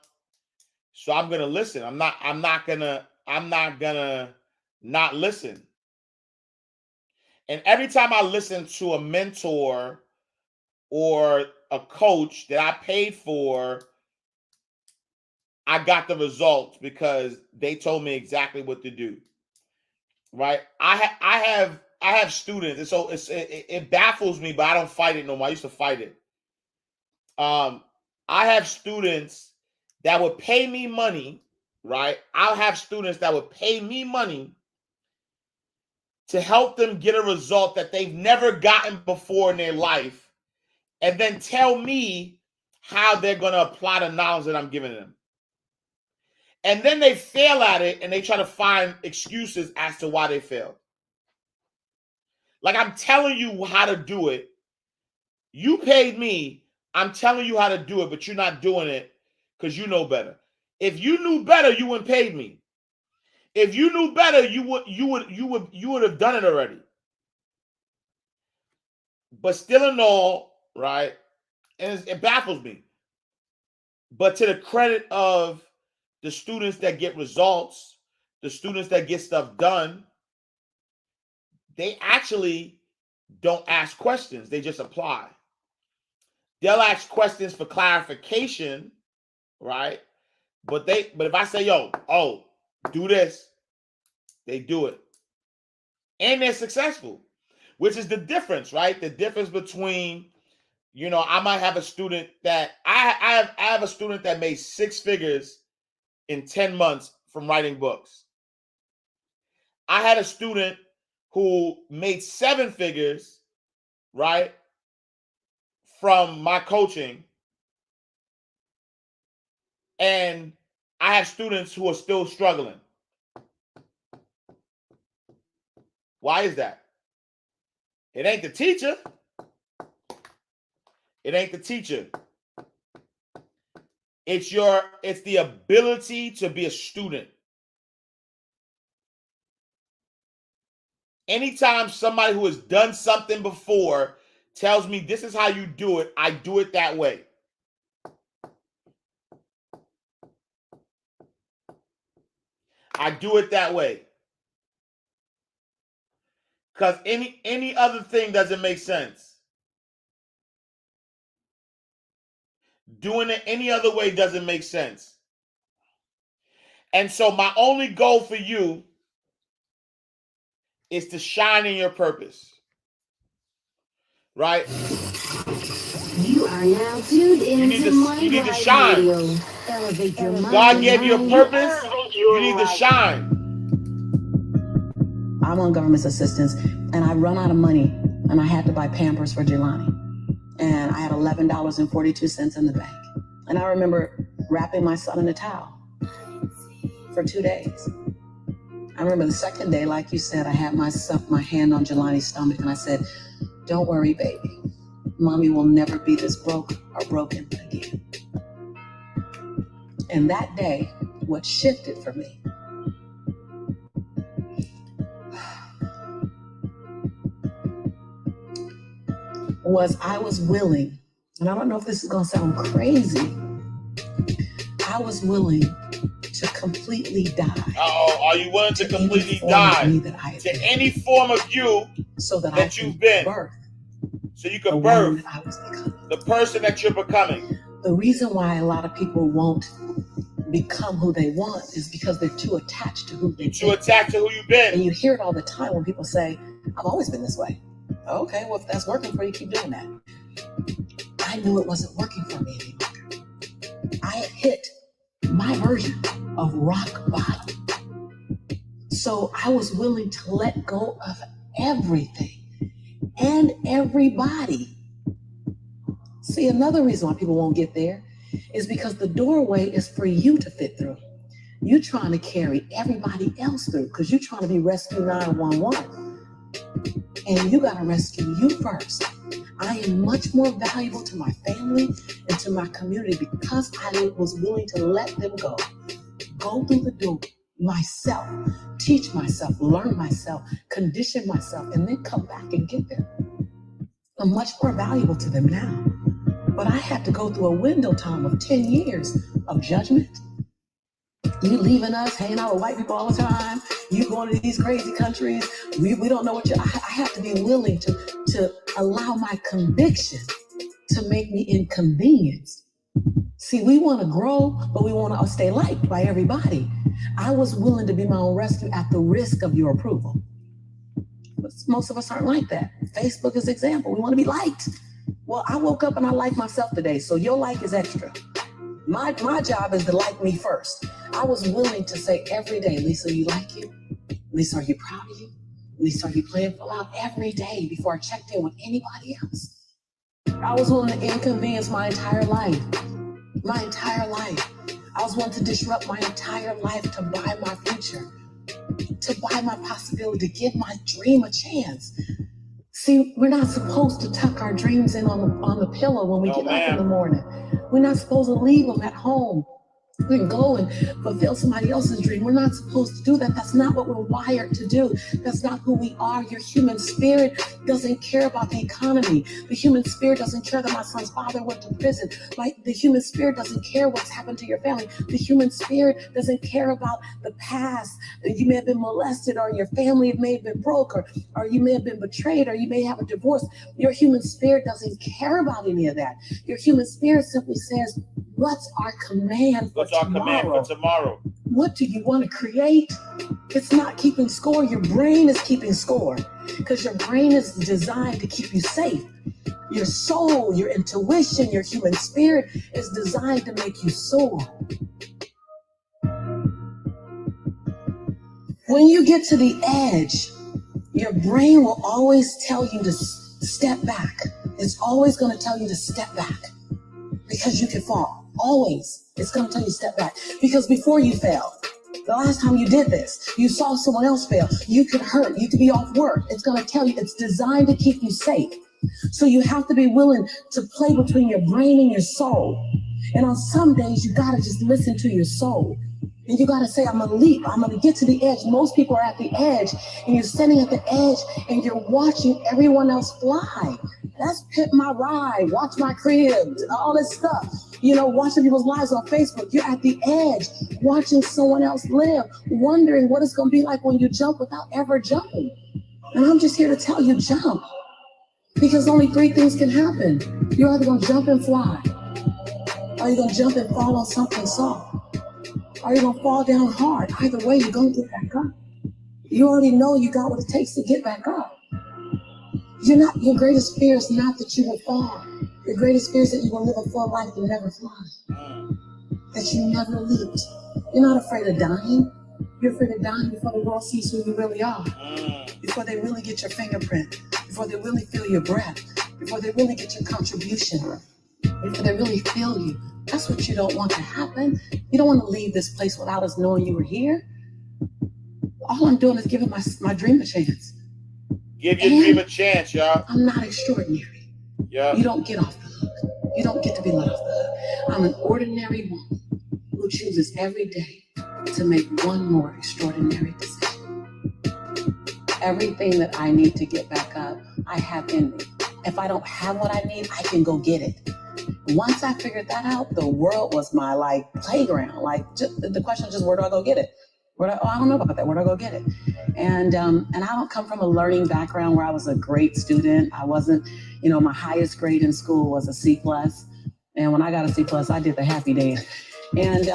So I'm going to listen. I'm not going to not listen. And every time I listen to a mentor or a coach that I paid for, I got the results because they told me exactly what to do. Right? I have students, and so it baffles me, but I don't fight it no more. I used to fight it. I have students that would pay me money, right? I'll have students that would pay me money to help them get a result that they've never gotten before in their life, and then tell me how they're going to apply the knowledge that I'm giving them. And then they fail at it, and they try to find excuses as to why they failed. Like, I'm telling you how to do it. You paid me. I'm telling you how to do it, but you're not doing it because you know better. If you knew better, you wouldn't pay me. If you knew better, you would have done it already. But still in all, right? And it baffles me. But to the credit of the students that get results, the students that get stuff done, they actually don't ask questions. They just apply. They'll ask questions for clarification, right? But if I say, do this, they do it. And they're successful, which is the difference, right? The difference between, I might have a student that I have a student that made 6 figures in 10 months from writing books. I had a student who made 7 figures, right, from my coaching. And I have students who are still struggling. Why is that? It ain't the teacher. It ain't the teacher. It's the ability to be a student. Anytime somebody who has done something before tells me this is how you do it, I do it that way. I do it that way. Because any other thing doesn't make sense. Doing it any other way doesn't make sense. And so my only goal for you is to shine in your purpose. Right? You are now tuned into you need to shine. Radio. Elevate your mind. God gave you a purpose. You need to shine. I'm on government assistance, and I run out of money, and I had to buy Pampers for Jelani. And I had $11.42 in the bank. And I remember wrapping my son in a towel for 2 days. I remember the second day, like you said, I had my hand on Jelani's stomach and I said, don't worry, baby. Mommy will never be this broke or broken again. And that day, what shifted for me was I was willing, and I don't know if this is going to sound crazy, I was willing to completely die. Are you willing to completely die to any form of you so that you've been? So you can birth the person that you're becoming. The reason why a lot of people won't become who they want is because they're too attached to who they've been. Too attached to who you've been. And you hear it all the time when people say, I've always been this way. Okay, well, if that's working for you, keep doing that. I knew it wasn't working for me anymore. I had hit my version of rock bottom. So I was willing to let go of everything and everybody. See, another reason why people won't get there is because the doorway is for you to fit through. You're trying to carry everybody else through because you're trying to be Rescue 911. And you got to rescue you first. I am much more valuable to my family and to my community because I was willing to let them go through the door myself, teach myself, learn myself, condition myself, and then come back and get them. I'm much more valuable to them now. But I had to go through a window time of 10 years of judgment. You leaving us, hanging out with white people all the time. You going to these crazy countries. We don't know what you. I have to be willing to allow my conviction to make me inconvenienced. See, we want to grow, but we want to stay liked by everybody. I was willing to be my own rescue at the risk of your approval. But most of us aren't like that. Facebook is an example. We want to be liked. Well, I woke up and I like myself today, so your like is extra. My job is to like me first. I was willing to say every day, Lisa, you like you? Lisa, are you proud of you? Lisa, are you playing full out? Every day before I checked in with anybody else. I was willing to inconvenience my entire life. My entire life. I was willing to disrupt my entire life to buy my future, to buy my possibility, to give my dream a chance. See, we're not supposed to tuck our dreams in on the pillow when we get up in the morning. We're not supposed to leave them at home. We can go and fulfill somebody else's dream. We're not supposed to do that. That's not what we're wired to do. That's not who we are. Your human spirit doesn't care about the economy. The human spirit doesn't care that my son's father went to prison. Like, the human spirit doesn't care what's happened to your family. The human spirit doesn't care about the past. You may have been molested, or your family may have been broke, or you may have been betrayed, or you may have a divorce. Your human spirit doesn't care about any of that. Your human spirit simply says, what's our command for tomorrow? What do you want to create? It's not keeping score. Your brain is keeping score because your brain is designed to keep you safe. Your soul, your intuition, your human spirit is designed to make you soar. When you get to the edge, your brain will always tell you to step back. It's always going to tell you to step back because you can fall. Always. It's going to tell you to step back. Because before you fell, the last time you did this, you saw someone else fail. You could hurt. You could be off work. It's going to tell you it's designed to keep you safe. So you have to be willing to play between your brain and your soul. And on some days, you got to just listen to your soul. And you got to say, I'm going to leap. I'm going to get to the edge. Most people are at the edge, and you're standing at the edge, and you're watching everyone else fly. That's Pimp My Ride, Watch My Crib, all this stuff. You know, watching people's lives on Facebook. You're at the edge, watching someone else live, wondering what it's going to be like when you jump without ever jumping. And I'm just here to tell you, jump. Because only three things can happen. You're either going to jump and fly, or you're going to jump and fall on something soft, or you're going to fall down hard. Either way, you're going to get back up. You already know you got what it takes to get back up. Your greatest fear is not that you will fall. Your greatest fear is that you will live a full life and never fly. That you never leaped. You're not afraid of dying. You're afraid of dying before the world sees who you really are. Before they really get your fingerprint. Before they really feel your breath. Before they really get your contribution. if they really feel you. That's what you don't want to happen. You don't want to leave this place without us knowing you were here. All I'm doing is giving my dream a chance. Give your dream a chance, y'all. I'm not extraordinary. Yeah. You don't get off the hook. You don't get to be let off the hook. I'm an ordinary woman who chooses every day to make one more extraordinary decision. Everything that I need to get back up, I have in me. If I don't have what I need, I can go get it. Once I figured that out, the world was my playground. The question is just, where do I go get it? I don't know about that. Where do I go get it? And I don't come from a learning background where I was a great student. I wasn't, my highest grade in school was a C+. And when I got a C+, I did the happy dance. And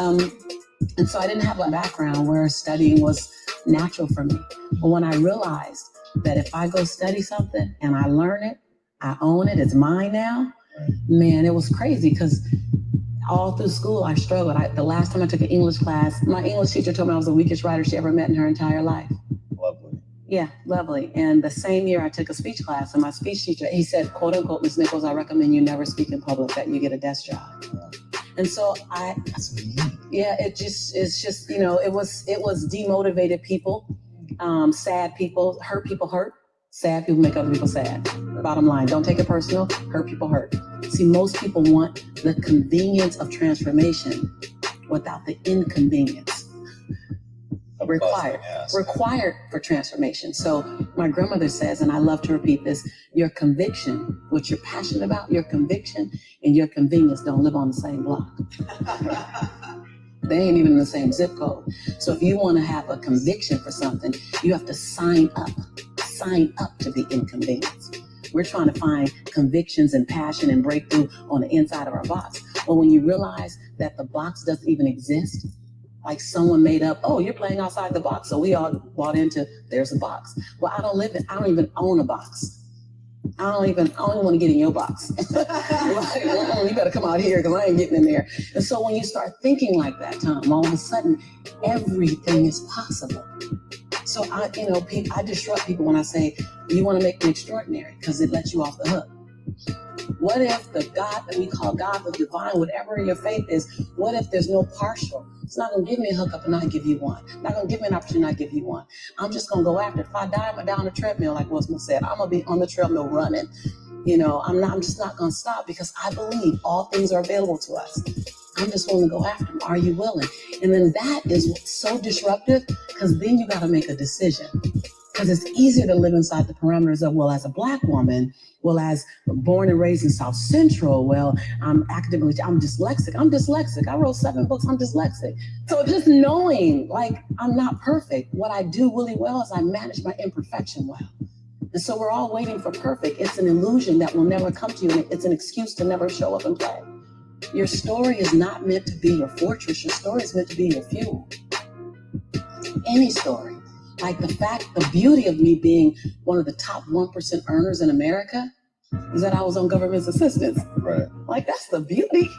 so I didn't have a background where studying was natural for me. But when I realized that if I go study something and I learn it, I own it, it's mine now, man, it was crazy because all through school I struggled. The last time I took an English class, my English teacher told me I was the weakest writer she ever met in her entire life. Lovely. Yeah, lovely. And the same year I took a speech class, and my speech teacher, he said, quote unquote, Ms. Nichols, I recommend you never speak in public, that you get a desk job. And so it's just, it was demotivated people, sad people hurt. Sad people make other people sad. Bottom line, don't take it personal. Hurt people hurt. See, most people want the convenience of transformation without the inconvenience required for transformation. So my grandmother says, and I love to repeat this, your conviction, what you're passionate about, your conviction and your convenience don't live on the same block. They ain't even in the same zip code. So if you want to have a conviction for something, you have to sign up to be inconvenienced. We're trying to find convictions and passion and breakthrough on the inside of our box. Well, when you realize that the box doesn't even exist, like someone made up, oh, you're playing outside the box. So we all bought into, there's a box. Well, I don't even own a box. I don't even want to get in your box. You better come out here because I ain't getting in there. And so when you start thinking like that, Tom, all of a sudden, everything is possible. So I disrupt people when I say, you want to make me extraordinary because it lets you off the hook. What if the God that we call God, the divine, whatever your faith is, what if there's no partial? It's not going to give me a hookup and not give you one. Not going to give me an opportunity and not give you one. I'm just going to go after it. If I die, I'm going to die on the treadmill, like Will Smith said. I'm going to be on the treadmill running. I'm just not going to stop because I believe all things are available to us. I'm just willing to go after them. Are you willing? And then that is what's so disruptive because then you got to make a decision. Because it's easier to live inside the parameters of, well, as a Black woman, well, as born and raised in South Central, well, I'm dyslexic. I wrote 7 books. I'm dyslexic. So just knowing, I'm not perfect. What I do really well is I manage my imperfection well. And so we're all waiting for perfect. It's an illusion that will never come to you. And it's an excuse to never show up and play. Your story is not meant to be your fortress. Your story is meant to be your fuel. Any story. Like the beauty of me being one of the top 1% earners in America is that I was on government assistance. Right. That's the beauty.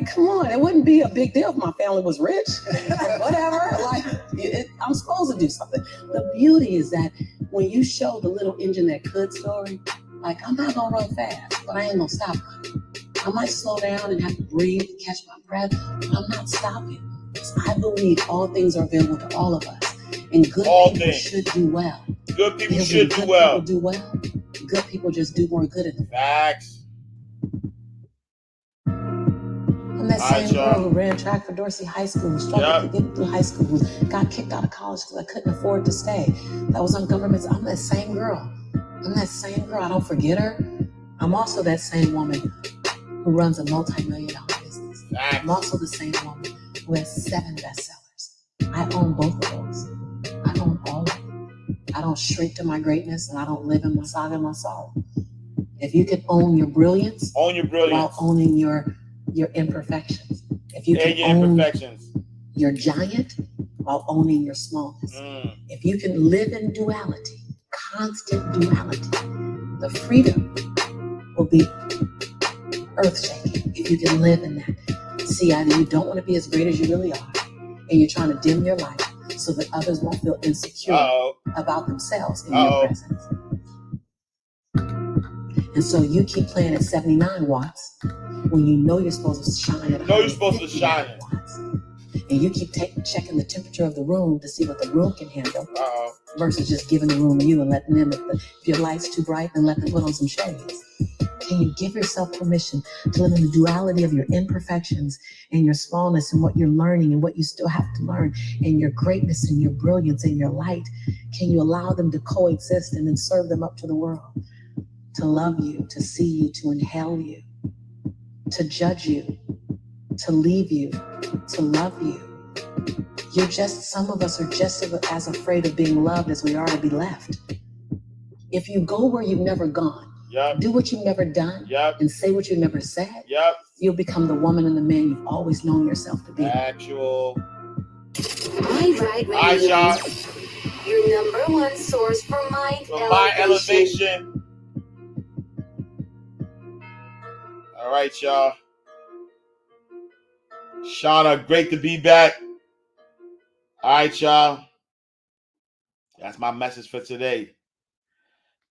Come on, it wouldn't be a big deal if my family was rich or whatever. I'm supposed to do something. The beauty is that when you show the little engine that could story, I'm not gonna run fast, but I ain't gonna stop running. I might slow down and have to breathe, catch my breath, but I'm not stopping. I believe all things are available to all of us. And good people should do well. Good people should do well. People do well. Good people just do more good at them. Facts. I'm that same girl who ran track for Dorsey High School, who struggled to get through high school, who got kicked out of college because I couldn't afford to stay. That was on government. I'm that same girl. I don't forget her. I'm also that same woman who runs a multi-million-dollar business. Facts. I'm also the same woman who has 7 bestsellers. I own both of those. I own all of them. I don't shrink to my greatness, and I don't live in my saga and my sorrow. If you can own your brilliance, while owning your imperfections. If you can own your giant while owning your smallness. If you can live in duality, constant duality, the freedom will be earth-shaking if you can live in that. See, either you don't want to be as great as you really are, and you're trying to dim your light so that others won't feel insecure about themselves in your presence. And so you keep playing at 79 watts when you know you're supposed to shine at 150 watts. And you keep checking the temperature of the room to see what the room can handle versus just giving the room you and letting them, if your light's too bright, then let them put on some shades. Can you give yourself permission to live in the duality of your imperfections and your smallness and what you're learning and what you still have to learn and your greatness and your brilliance and your light? Can you allow them to coexist and then serve them up to the world? To love you, to see you, to inhale you, to judge you, to leave you, to love you. Some of us are just as afraid of being loved as we are to be left. If you go where you've never gone, do what you've never done, and say what you've never said, you'll become the woman and the man you've always known yourself to be. Actual. Mind Right Radio. Your number one source for mind elevation. All right, y'all. Shauna, great to be back. All right, y'all. That's my message for today.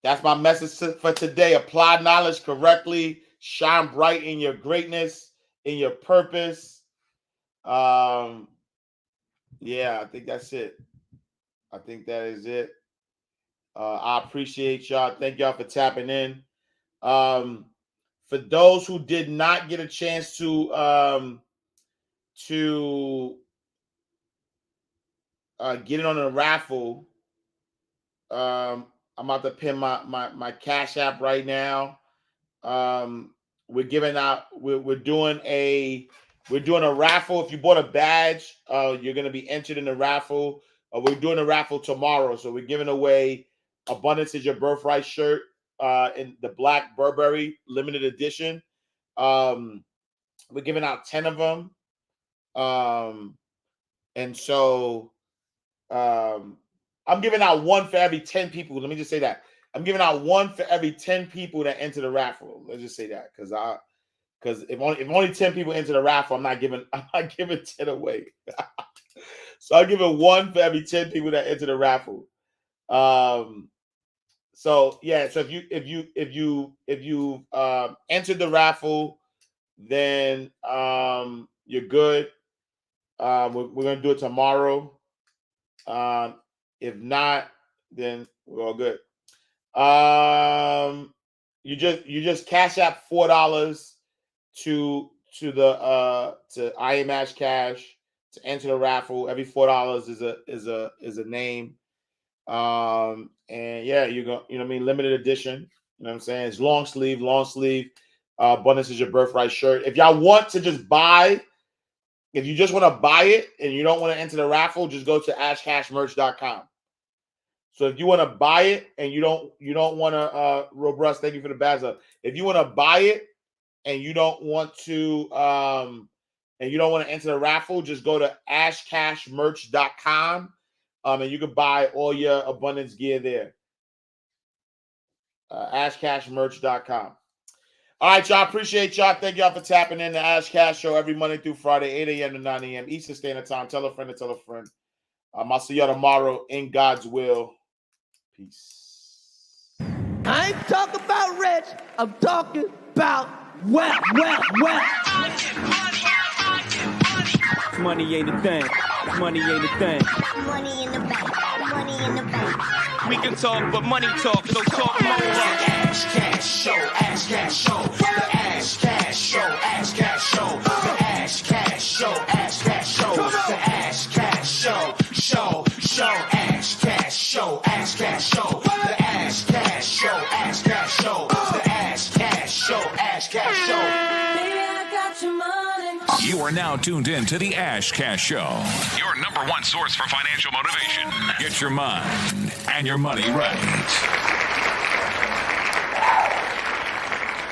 That's my message for today. Apply knowledge correctly. Shine bright in your greatness, in your purpose. Yeah, I think that's it. I think that is it. I appreciate y'all. Thank y'all for tapping in. For those who did not get a chance to get it on a raffle, I'm about to pin my Cash App right now. We're giving out. We're doing a raffle. If you bought a badge, you're gonna be entered in the raffle. We're doing a raffle tomorrow, so we're giving away Abundance is Your Birthright shirt in the Black Burberry limited edition. We're giving out 10 of them, and so I'm giving out one for every 10 people. Let me just say that. I'm giving out one for every 10 people that enter the raffle. Let's just say that, because if only 10 people enter the raffle, I'm not giving 10 away. So I'm giving one for every 10 people that enter the raffle. So yeah, so if you entered the raffle, then you're good. We're gonna do it tomorrow. If not, then we're all good. You just Cash App $4 to I Am Ash Cash to enter the raffle. Every $4 is a name. And yeah, you know what I mean, limited edition. You know what I'm saying? It's long sleeve. Abundance is Your Birthright shirt. If y'all want to just buy, if you just want to buy it and you don't want to enter the raffle, just go to ashcashmerch.com. So if you want to buy it and you don't want to, Robust, thank you for the badge. If you want to buy it and you don't want to enter the raffle, just go to ashcashmerch.com. And you can buy all your abundance gear there. ashcashmerch.com. All right, y'all. Appreciate y'all. Thank y'all for tapping in the Ash Cash Show every Monday through Friday, 8 a.m. to 9 a.m. Eastern Standard Time. Tell a friend to tell a friend. I'll see y'all tomorrow in God's will. Peace. I ain't talking about rich. I'm talking about wealth. Money ain't a thing. Money ain't a thing. Money in the bank. Money in the bank. We can talk, but money talk, so talk more. Ash Cash Show, Ash Cash Show, the Ash Cash Show, Ash Cash Show, the Ash Cash Show, Ash Cash Show, the Ash Cash Show, Ash Cash Show, Ash Cash Show, the Ash Cash Show, Ash Cash Show, the Ash Cash Show, Ash Cash Show. Baby, I got your money. You are now tuned in to the Ash Cash Show, your number one source for financial motivation. Get your mind and your money right.